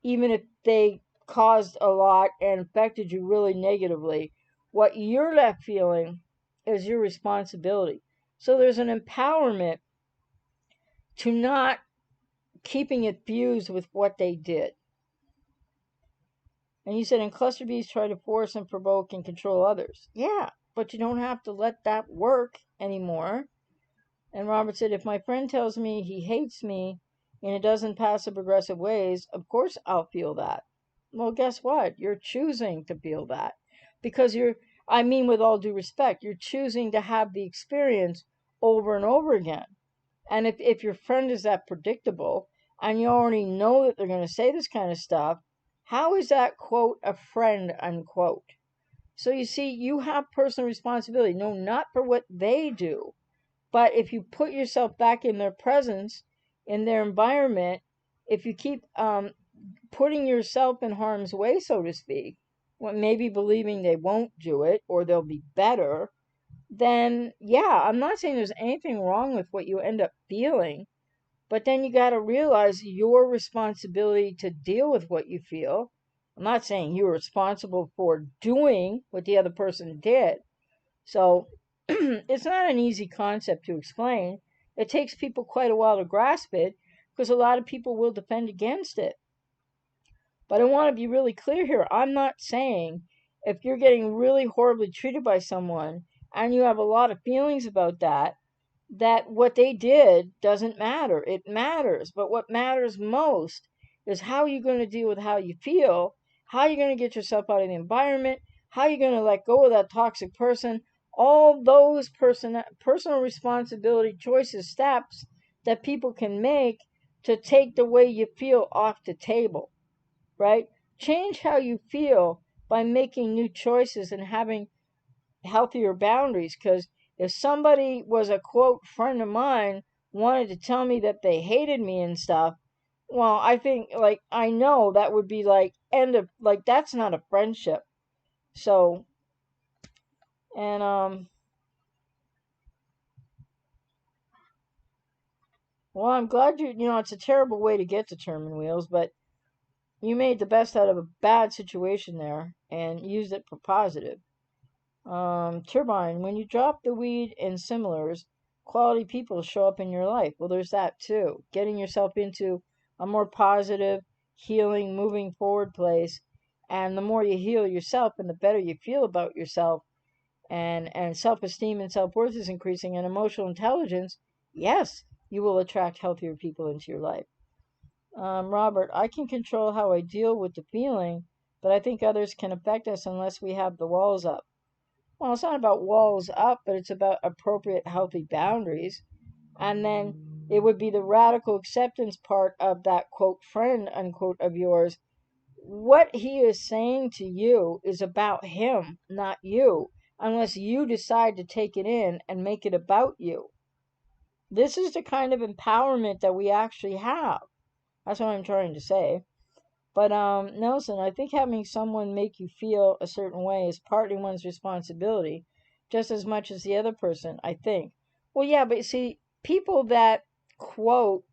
even if they caused a lot and affected you really negatively, what you're left feeling is your responsibility. So there's an empowerment to not keeping it fused with what they did. And you said, and cluster Bs try to force and provoke and control others. Yeah, but you don't have to let that work anymore. And Robert said, if my friend tells me he hates me in a dozen passive aggressive ways, of course I'll feel that. Well, guess what? You're choosing to feel that. Because I mean, with all due respect, you're choosing to have the experience over and over again. And if your friend is that predictable and you already know that they're going to say this kind of stuff, how is that, quote, a friend, unquote? So you see, you have personal responsibility. No, not for what they do, but if you put yourself back in their presence, in their environment, if you keep putting yourself in harm's way, so to speak, maybe believing they won't do it or they'll be better, then yeah, I'm not saying there's anything wrong with what you end up feeling, but then you got to realize your responsibility to deal with what you feel. I'm not saying you're responsible for doing what the other person did. So it's not an easy concept to explain. It takes people quite a while to grasp it because a lot of people will defend against it. But I want to be really clear here. I'm not saying if you're getting really horribly treated by someone and you have a lot of feelings about that, that what they did doesn't matter. It matters. But what matters most is how you're going to deal with how you feel, how you're going to get yourself out of the environment, how you're going to let go of that toxic person, all those personal responsibility choices, steps that people can make to take the way you feel off the table, right? Change how you feel by making new choices and having healthier boundaries. Because if somebody was a quote friend of mine wanted to tell me that they hated me and stuff, well, I think, like, I know that would be like end of, like, that's not a friendship. So, and well, I'm glad it's a terrible way to get to Termin Wheels, but you made the best out of a bad situation there and used it for positive. Turbine, when you drop the weed and similars, quality people show up in your life. Well, there's that too. Getting yourself into a more positive, healing, moving forward place. And the more you heal yourself and the better you feel about yourself, and self-esteem and self-worth is increasing, and emotional intelligence, yes, you will attract healthier people into your life. Robert, I can control how I deal with the feeling, but I think others can affect us unless we have the walls up. Well, it's not about walls up, but it's about appropriate, healthy boundaries. And then it would be the radical acceptance part of that quote friend, unquote, of yours. What he is saying to you is about him, not you, unless you decide to take it in and make it about you. This is the kind of empowerment that we actually have. That's what I'm trying to say. But Nelson, I think having someone make you feel a certain way is partly one's responsibility, just as much as the other person, I think. Well, yeah, but you see, people that quote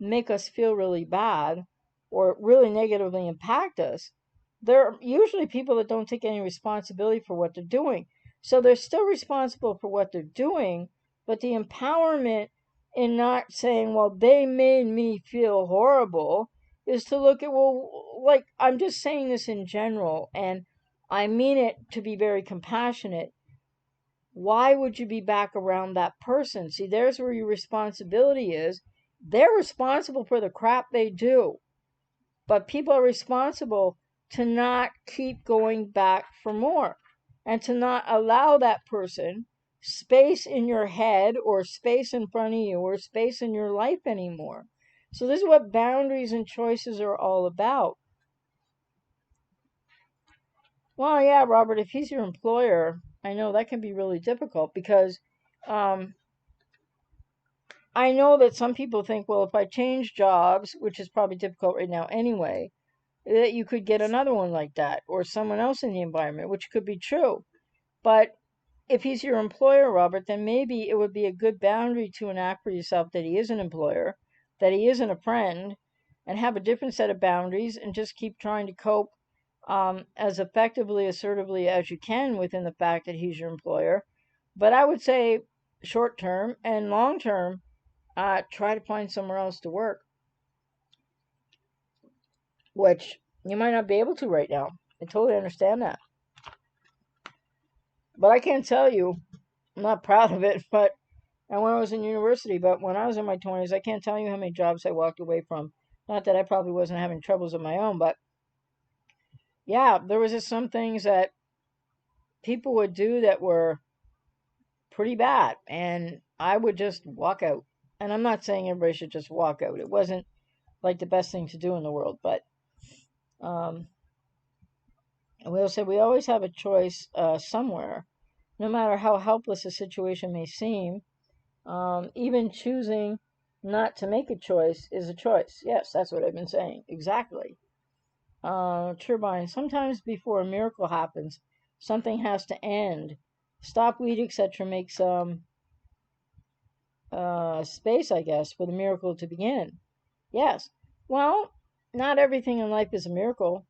make us feel really bad or really negatively impact us, they're usually people that don't take any responsibility for what they're doing. So they're still responsible for what they're doing, but the empowerment in not saying, well, they made me feel horrible, is to look at, well, like, I'm just saying this in general, and I mean it to be very compassionate. Why would you be back around that person? See, there's where your responsibility is. They're responsible for the crap they do, but people are responsible to not keep going back for more and to not allow that person space in your head or space in front of you or space in your life anymore. So this is what boundaries and choices are all about. Well, yeah, Robert, if he's your employer, I know that can be really difficult because um, I know that some people think, well, if I change jobs, which is probably difficult right now anyway, that you could get another one like that or someone else in the environment, which could be true. But if he's your employer, Robert, then maybe it would be a good boundary to enact for yourself that he is an employer, that he isn't a friend, and have a different set of boundaries and just keep trying to cope as effectively, assertively as you can within the fact that he's your employer. But I would say short term and long term, try to find somewhere else to work, which you might not be able to right now. I totally understand that. But I can't tell you, I'm not proud of it, but and when I was in university, but when I was in my 20s, I can't tell you how many jobs I walked away from. Not that I probably wasn't having troubles of my own, but yeah, there was just some things that people would do that were pretty bad, and I would just walk out. And I'm not saying everybody should just walk out. It wasn't like the best thing to do in the world, but um, we'll say we always have a choice somewhere, no matter how helpless a situation may seem. Even choosing not to make a choice is a choice. Yes, that's what I've been saying. Exactly. Turbine. Sometimes before a miracle happens, something has to end. Stop, weed, etc. makes space, I guess, for the miracle to begin. Yes. Well, not everything in life is a miracle,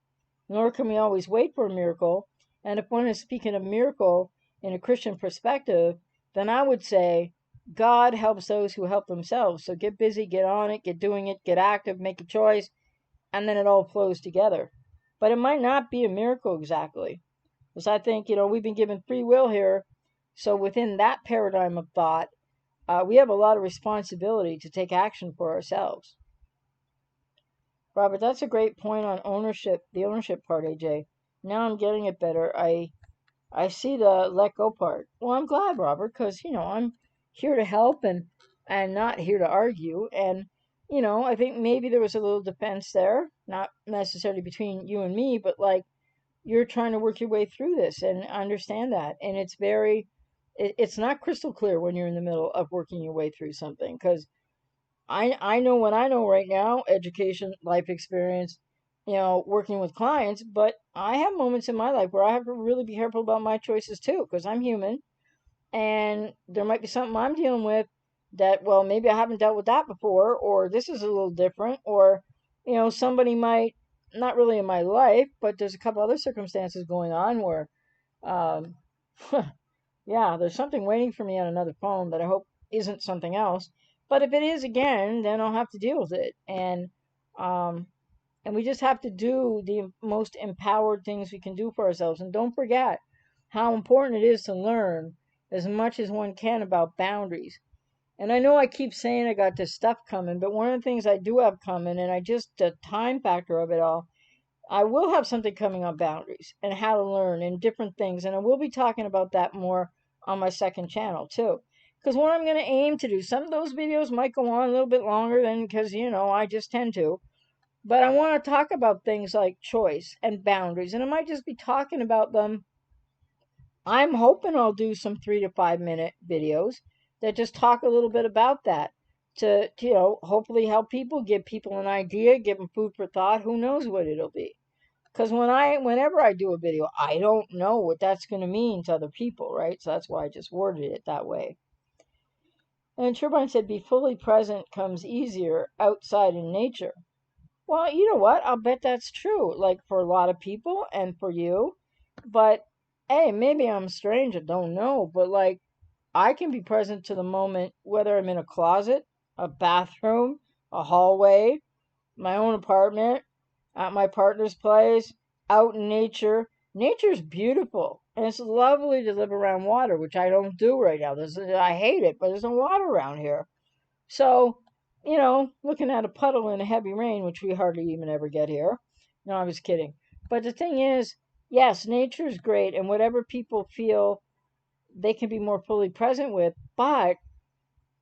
nor can we always wait for a miracle. And if one is speaking of miracle in a Christian perspective, then I would say God helps those who help themselves. So get busy, get on it, get doing it, get active, make a choice, and then it all flows together. but it might not be a miracle exactly. Because I think, we've been given free will here. So within that paradigm of thought, we have a lot of responsibility to take action for ourselves. Robert, that's a great point on ownership, the ownership part, AJ. Now I'm getting it better. I see the let go part. Well, I'm glad, Robert, because I'm here to help and not here to argue. And I think maybe there was a little defense there, not necessarily between you and me, but like you're trying to work your way through this and understand that. And it's not crystal clear when you're in the middle of working your way through something, because I know what I know right now, education, life experience, working with clients, but I have moments in my life where I have to really be careful about my choices too, because I'm human and there might be something I'm dealing with that, well, maybe I haven't dealt with that before, or this is a little different, or, somebody might, not really in my life, but there's a couple other circumstances going on where, um, yeah, there's something waiting for me on another phone that I hope isn't something else. But if it is again, then I'll have to deal with it. Um, and we just have to do the most empowered things we can do for ourselves. And don't forget how important it is to learn as much as one can about boundaries. And I know I keep saying I got this stuff coming, but one of the things I do have coming, and the time factor of it all, I will have something coming on boundaries and how to learn and different things. And I will be talking about that more on my second channel too. Because what I'm going to aim to do, some of those videos might go on a little bit longer than because, I just tend to. But I want to talk about things like choice and boundaries. And I might just be talking about them. I'm hoping I'll do some 3 to 5 minute videos that just talk a little bit about that to hopefully help people, give people an idea, give them food for thought. Who knows what it'll be? Because whenever I do a video, I don't know what that's going to mean to other people, right? So that's why I just worded it that way. And Turbine said, be fully present comes easier outside in nature. Well, you know what? I'll bet that's true, like for a lot of people and for you. But hey, maybe I'm strange, I don't know. But like, I can be present to the moment, whether I'm in a closet, a bathroom, a hallway, my own apartment, at my partner's place, out in nature. Nature's beautiful, and it's lovely to live around water, which I don't do right now. I hate it, but there's no water around here. So, looking at a puddle in a heavy rain, which we hardly even ever get here. No, I was kidding. But the thing is, yes, nature's great, and whatever people feel they can be more fully present with, but,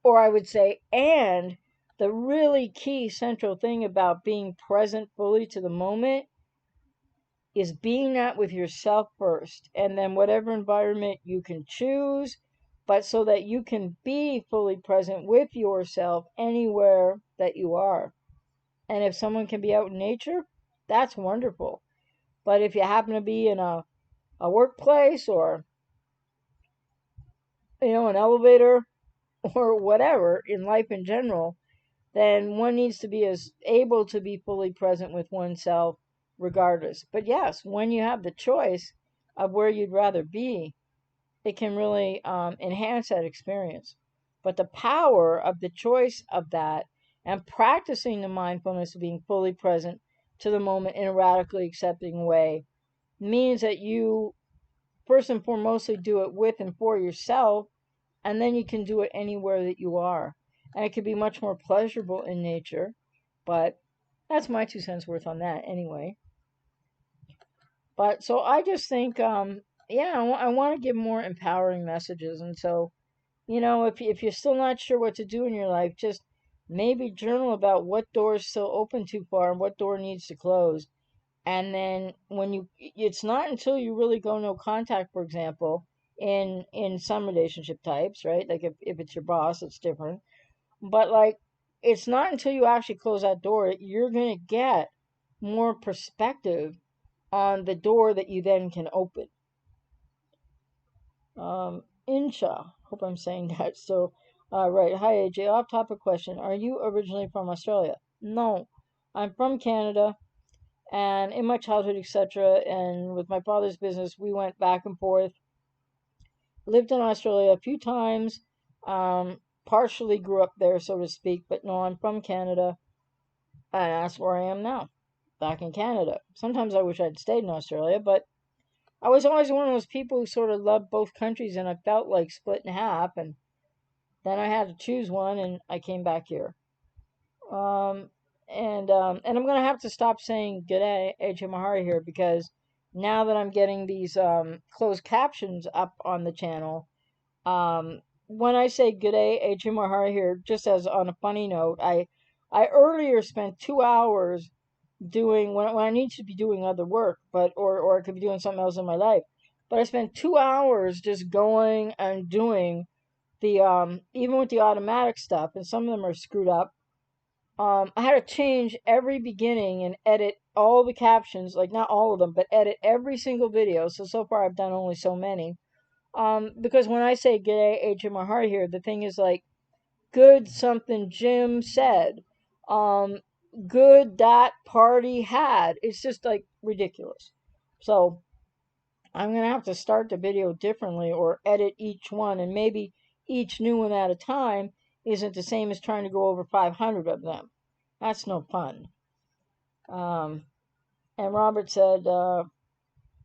or I would say, and the really key central thing about being present fully to the moment is being that with yourself first, and then whatever environment you can choose, but so that you can be fully present with yourself anywhere that you are. And if someone can be out in nature, that's wonderful. But if you happen to be in a workplace or, an elevator or whatever in life in general, then one needs to be as able to be fully present with oneself regardless. But yes, when you have the choice of where you'd rather be, it can really enhance that experience. But the power of the choice of that and practicing the mindfulness of being fully present to the moment in a radically accepting way means that you first and foremostly do it with and for yourself, and then you can do it anywhere that you are. And it can be much more pleasurable in nature, but that's my 2 cents worth on that anyway. But so I just think, yeah, I want to give more empowering messages. And so, if you're still not sure what to do in your life, just maybe journal about what door is still open too far and what door needs to close. And then it's not until you really go no contact, for example, in some relationship types, right? Like if it's your boss, it's different. But like, it's not until you actually close that door that you're going to get more perspective on the door that you then can open. Insha, hope I'm saying that. So, right. Hi, AJ. Off topic question. Are you originally from Australia? No, I'm from Canada. And in my childhood, etc., and with my father's business, we went back and forth. Lived in Australia a few times. Partially grew up there, so to speak. But no, I'm from Canada, and that's where I am now. back in Canada. Sometimes I wish I'd stayed in Australia, but I was always one of those people who sort of loved both countries, and I felt like split in half, and then I had to choose one, and I came back here. Um, and I'm gonna have to stop saying "G'day, HMR" here because now that I'm getting these closed captions up on the channel, when I say "G'day, HMR" here, just as on a funny note, I earlier spent 2 hours doing when I need to be doing other work, but or I could be doing something else in my life. But I spent 2 hours just going and doing the even with the automatic stuff, and some of them are screwed up. I had to change every beginning and edit all the captions, like not all of them, but edit every single video. So far I've done only so many. Because when I say "G'day, HMR" here, the thing is like good something Jim said. Um, Good that party had. It's just like ridiculous. So I'm gonna have to start the video differently or edit each one, and maybe each new one at a time isn't the same as trying to go over 500 of them. That's no fun. Um, and Robert said, I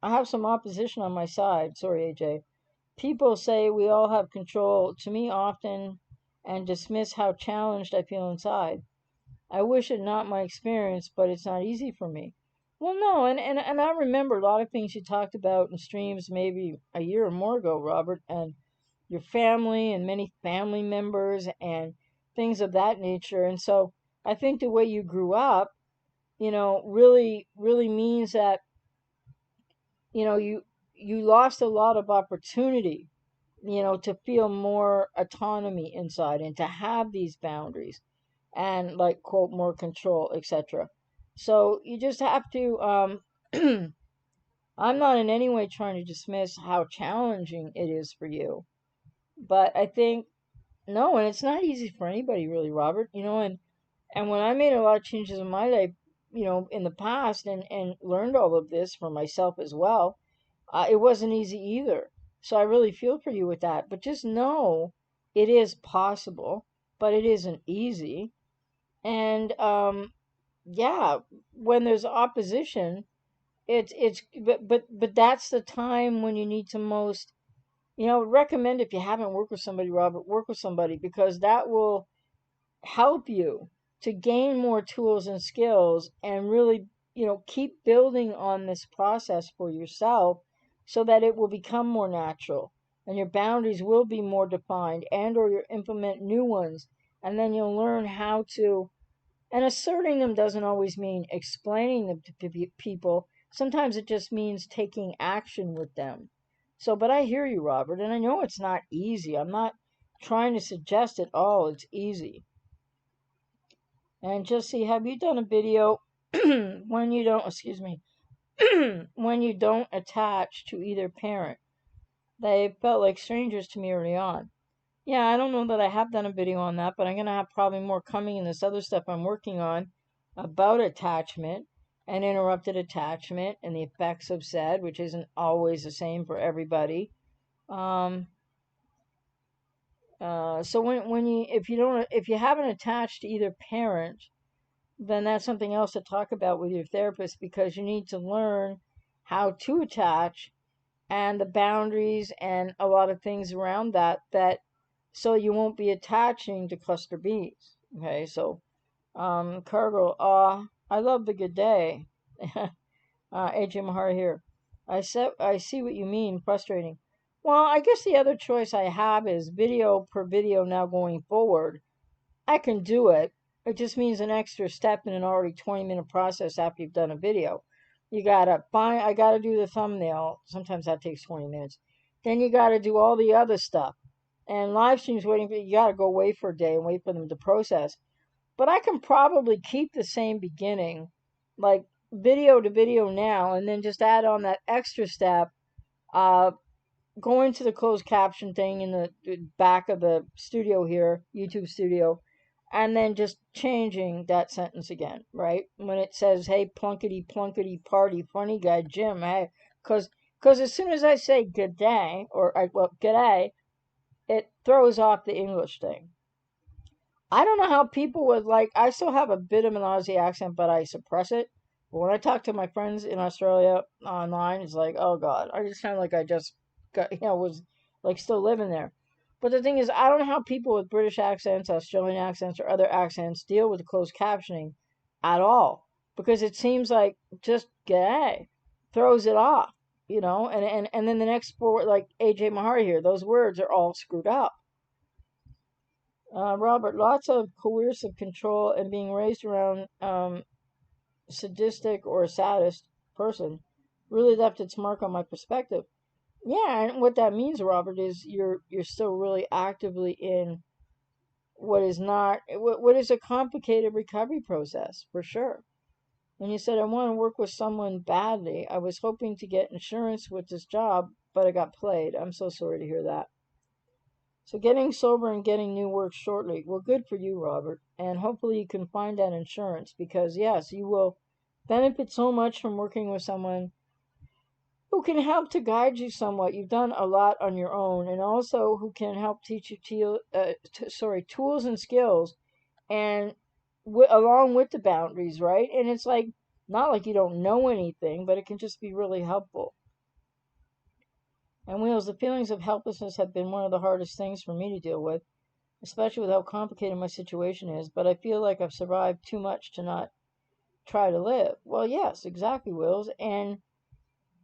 have some opposition on my side. Sorry, AJ. People say we all have control to me often and dismiss how challenged I feel inside. I wish it not my experience, but it's not easy for me. Well, no, and I remember a lot of things you talked about in streams maybe a year or more ago, Robert, and your family and many family members and things of that nature. And so I think the way you grew up, really means that, you lost a lot of opportunity, to feel more autonomy inside and to have these boundaries and like quote more control, etc. So you just have to I'm not in any way trying to dismiss how challenging it is for you, but I think no, and it's not easy for anybody really, Robert, and when I made a lot of changes in my life, in the past and learned all of this for myself as well, it wasn't easy either. So I really feel for you with that. But just know it is possible, but it isn't easy. And yeah, when there's opposition, but that's the time when you need to most, recommend if you haven't worked with somebody, Robert, work with somebody because that will help you to gain more tools and skills and really, keep building on this process for yourself so that it will become more natural and your boundaries will be more defined and or you implement new ones, and then you'll learn how to, and asserting them doesn't always mean explaining them to people. Sometimes it just means taking action with them. So, but I hear you, Robert, and I know it's not easy. I'm not trying to suggest at all it's easy. And just see, have you done a video when you don't, excuse me, when you don't attach to either parent? They felt like strangers to me early on. Yeah, I don't know that I have done a video on that, but I'm going to have probably more coming in this other stuff I'm working on about attachment and interrupted attachment and the effects of said, which isn't always the same for everybody. So if you haven't attached to either parent, then that's something else to talk about with your therapist because you need to learn how to attach and the boundaries and a lot of things around that so you won't be attaching to cluster Bs. Okay, so Cargo, I love the good day. AJ Mahar here. I see what you mean, frustrating. Well, I guess the other choice I have is video per video now going forward. I can do it. It just means an extra step in an already 20-minute process after you've done a video. I gotta do the thumbnail. Sometimes that takes 20 minutes. Then you gotta do all the other stuff. And live streams waiting for you gotta go away for a day and wait for them to process. But I can probably keep the same beginning, like video to video now, and then just add on that extra step, going to the closed caption thing in the back of the studio here, YouTube studio, and then just changing that sentence again, right? When it says, hey, plunkety plunkety party, funny guy Jim, hey, because as soon as I say good day, good day, it throws off the English thing. I don't know how people would like, I still have a bit of an Aussie accent, but I suppress it. But when I talk to my friends in Australia online, it's like, oh God, I just sound like I just got, was like still living there. But the thing is, I don't know how people with British accents, Australian accents, or other accents deal with the closed captioning at all. Because it seems like just gay throws it off, and then the next sport, like AJ Mahari here, those words are all screwed up. Robert, lots of coercive control and being raised around sadistic or a sadist person really left its mark on my perspective. Yeah, and what that means, Robert, is you're still really actively in what is not what is a complicated recovery process for sure. When you said I want to work with someone badly, I was hoping to get insurance with this job, but I got played. I'm so sorry to hear that. So getting sober and getting new work shortly. Well, good for you, Robert. And hopefully you can find that insurance because, yes, you will benefit so much from working with someone who can help to guide you somewhat. You've done a lot on your own, and also who can help teach you tools and skills, and along with the boundaries, right? And it's like not like you don't know anything, but it can just be really helpful. And Wheels, the feelings of helplessness have been one of the hardest things for me to deal with, especially with how complicated my situation is. But I feel like I've survived too much to not try to live. Well, yes, exactly, Wills, and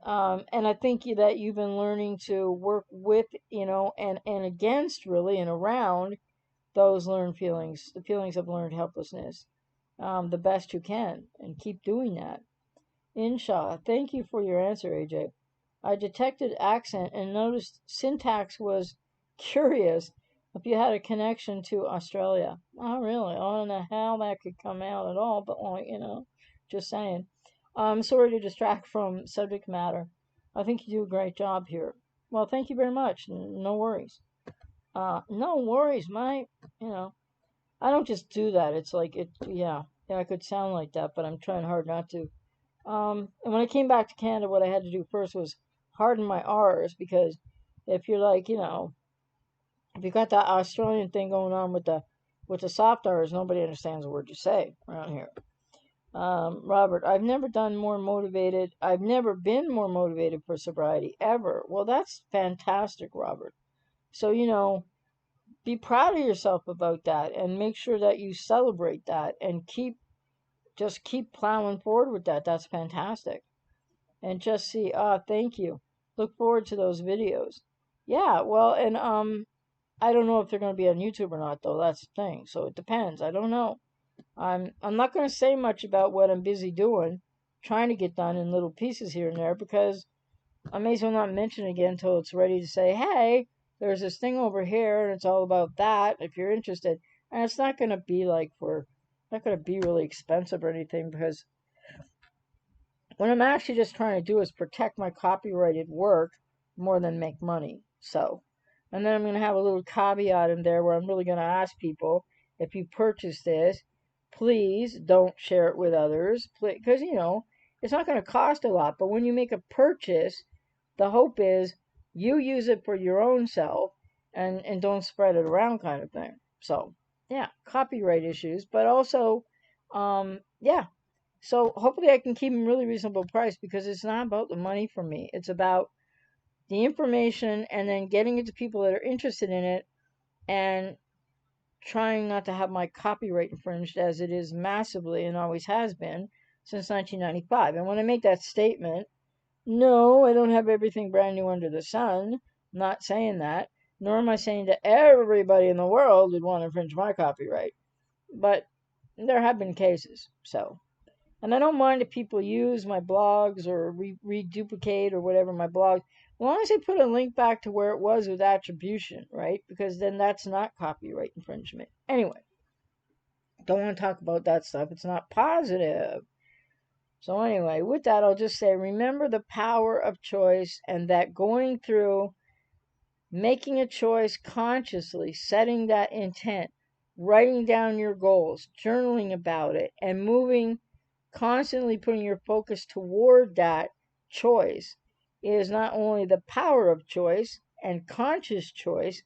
I think that you've been learning to work with, and against really, and around those learned feelings, the feelings of learned helplessness, the best you can, and keep doing that. Insha, thank you for your answer, AJ. I detected accent and noticed syntax was curious if you had a connection to Australia. Oh, really? I don't know how that could come out at all, but, just saying. I'm sorry to distract from subject matter. I think you do a great job here. Well, thank you very much. No worries. No worries, mate. I don't just do that. It's like, yeah, I could sound like that, but I'm trying hard not to. And when I came back to Canada, what I had to do first was harden my R's because if you're like, if you got that Australian thing going on with the soft R's, nobody understands a word you say around here. Robert, I've never been more motivated for sobriety ever. Well, that's fantastic, Robert. So, be proud of yourself about that and make sure that you celebrate that and just keep plowing forward with that. That's fantastic. And just see, thank you. Look forward to those videos. Yeah, well, and I don't know if they're going to be on YouTube or not, though. That's the thing. So it depends. I don't know. I'm not going to say much about what I'm busy doing, trying to get done in little pieces here and there, because I may as well not mention it again until it's ready to say, hey, there's this thing over here, and it's all about that, if you're interested. And it's not going to be not going to be really expensive or anything, because what I'm actually just trying to do is protect my copyrighted work more than make money. So, and then I'm going to have a little caveat in there where I'm really going to ask people, if you purchase this, please don't share it with others, because it's not going to cost a lot. But when you make a purchase, the hope is you use it for your own self and don't spread it around, kind of thing. So yeah, copyright issues, but also yeah. So hopefully I can keep them really reasonable price, because it's not about the money for me. It's about the information and then getting it to people that are interested in it, and trying not to have my copyright infringed, as it is massively and always has been since 1995. And when I make that statement, no, I don't have everything brand new under the sun. I'm not saying that. Nor am I saying to everybody in the world would want to infringe my copyright. But there have been cases. So, and I don't mind if people use my blogs or reduplicate or whatever my blog, as long as they put a link back to where it was with attribution, right? Because then that's not copyright infringement. Anyway, don't want to talk about that stuff. It's not positive. So anyway, with that, I'll just say, remember the power of choice, and that going through making a choice consciously, setting that intent, writing down your goals, journaling about it, and constantly putting your focus toward that choice is not only the power of choice and conscious choice,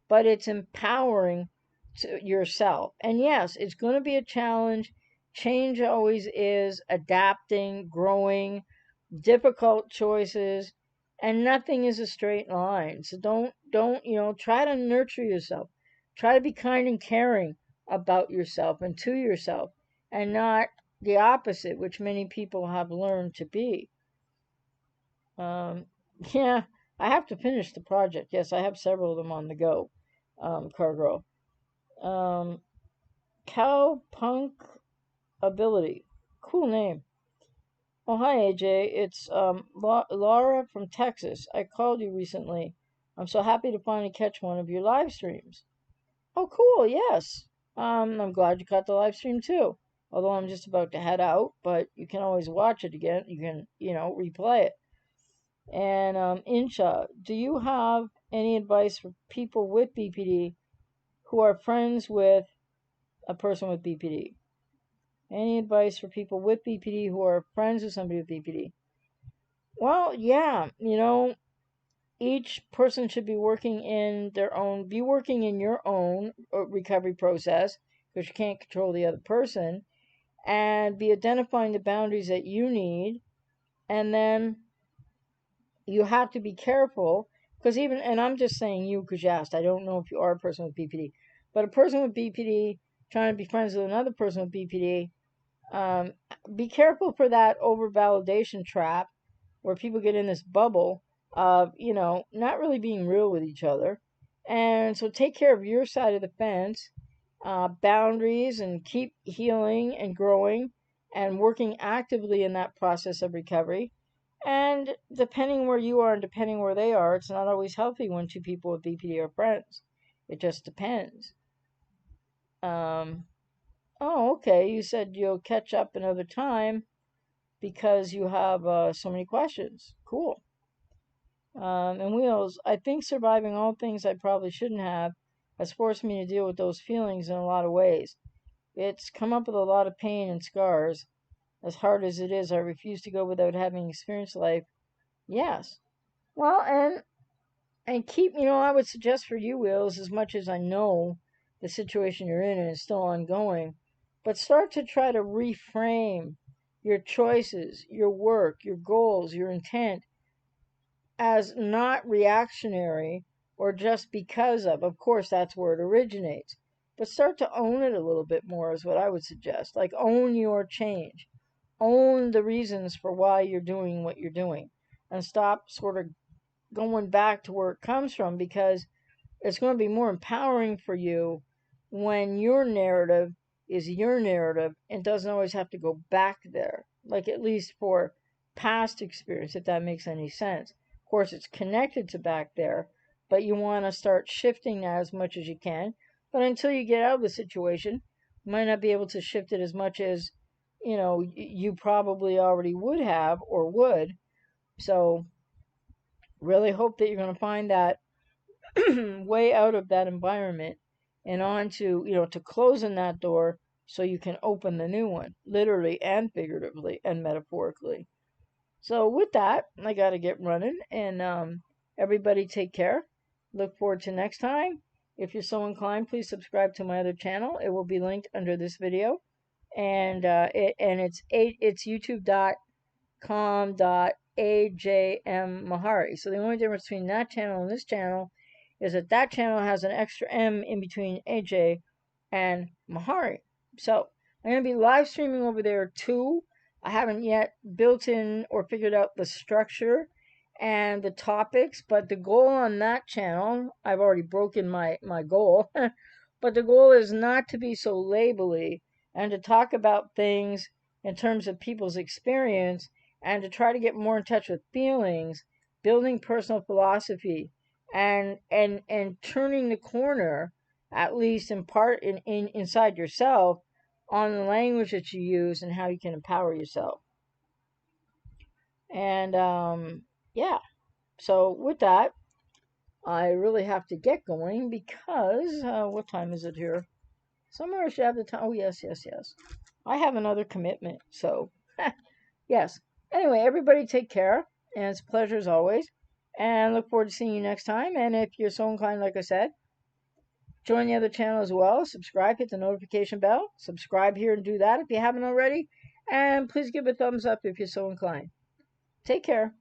but it's empowering to yourself. And yes, it's going to be a challenge. Change always is adapting, growing, difficult choices, and nothing is a straight line. So don't, try to nurture yourself. Try to be kind and caring about yourself and to yourself, and not the opposite, which many people have learned to be. Um, yeah, I have to finish the project. Yes, I have several of them on the go. Cargirl. Um, Cowpunk Ability. Cool name. Oh, hi, AJ. It's Laura from Texas. I called you recently. I'm so happy to finally catch one of your live streams. Oh, cool. Yes. I'm glad you caught the live stream too. Although I'm just about to head out, but you can always watch it again. You can, replay it. And Insha, do you have any advice for people with BPD who are friends with a person with BPD? Any advice for people with BPD who are friends with somebody with BPD? Well, yeah, each person should be working in your own recovery process, because you can't control the other person, and be identifying the boundaries that you need. And then you have to be careful, because and I'm just saying you because you asked. I don't know if you are a person with BPD, but a person with BPD trying to be friends with another person with BPD, um, be careful for that over validation trap where people get in this bubble of, not really being real with each other. And so take care of your side of the fence, boundaries, and keep healing and growing and working actively in that process of recovery. And depending where you are and depending where they are, it's not always healthy when two people with BPD are friends. It just depends. Um, oh, okay. You said you'll catch up another time because you have so many questions. Cool. And Wheels, I think surviving all things I probably shouldn't have has forced me to deal with those feelings in a lot of ways. It's come up with a lot of pain and scars. As hard as it is, I refuse to go without having experienced life. Yes. Well, and keep, I would suggest for you, Wheels, as much as I know the situation you're in and it's still ongoing, but start to try to reframe your choices, your work, your goals, your intent as not reactionary or just because of. Of course, that's where it originates. But start to own it a little bit more, is what I would suggest. Like, own your change, own the reasons for why you're doing what you're doing, and stop sort of going back to where it comes from, because it's going to be more empowering for you when your narrative is your narrative and doesn't always have to go back there. Like, at least for past experience, if that makes any sense. Of course, it's connected to back there, but you want to start shifting that as much as you can. But until you get out of the situation, you might not be able to shift it as much as, you probably already would have or would. So, really hope that you're going to find that way out of that environment and on to, to closing that door so you can open the new one, literally and figuratively and metaphorically. So with that, I got to get running, and everybody take care. Look forward to next time. If you're so inclined, please subscribe to my other channel. It will be linked under this video, and it's youtube.com.ajmmahari. So the only difference between that channel and this channel is that channel has an extra M in between AJ and Mahari. So I'm going to be live streaming over there too. I haven't yet built in or figured out the structure and the topics, but the goal on that channel, I've already broken my goal, but the goal is not to be so labely and to talk about things in terms of people's experience and to try to get more in touch with feelings, building personal philosophy, and turning the corner, at least in part inside yourself, on the language that you use and how you can empower yourself. And yeah, so with that, I really have to get going because what time is it here? Somewhere I should have the time. Oh, yes. I have another commitment, so yes. Anyway, everybody take care, and it's a pleasure as always, and look forward to seeing you next time. And if you're so inclined, like I said, Join the other channel as well. Subscribe, hit the notification bell. Subscribe here and do that if you haven't already. And please give a thumbs up if you're so inclined. Take care.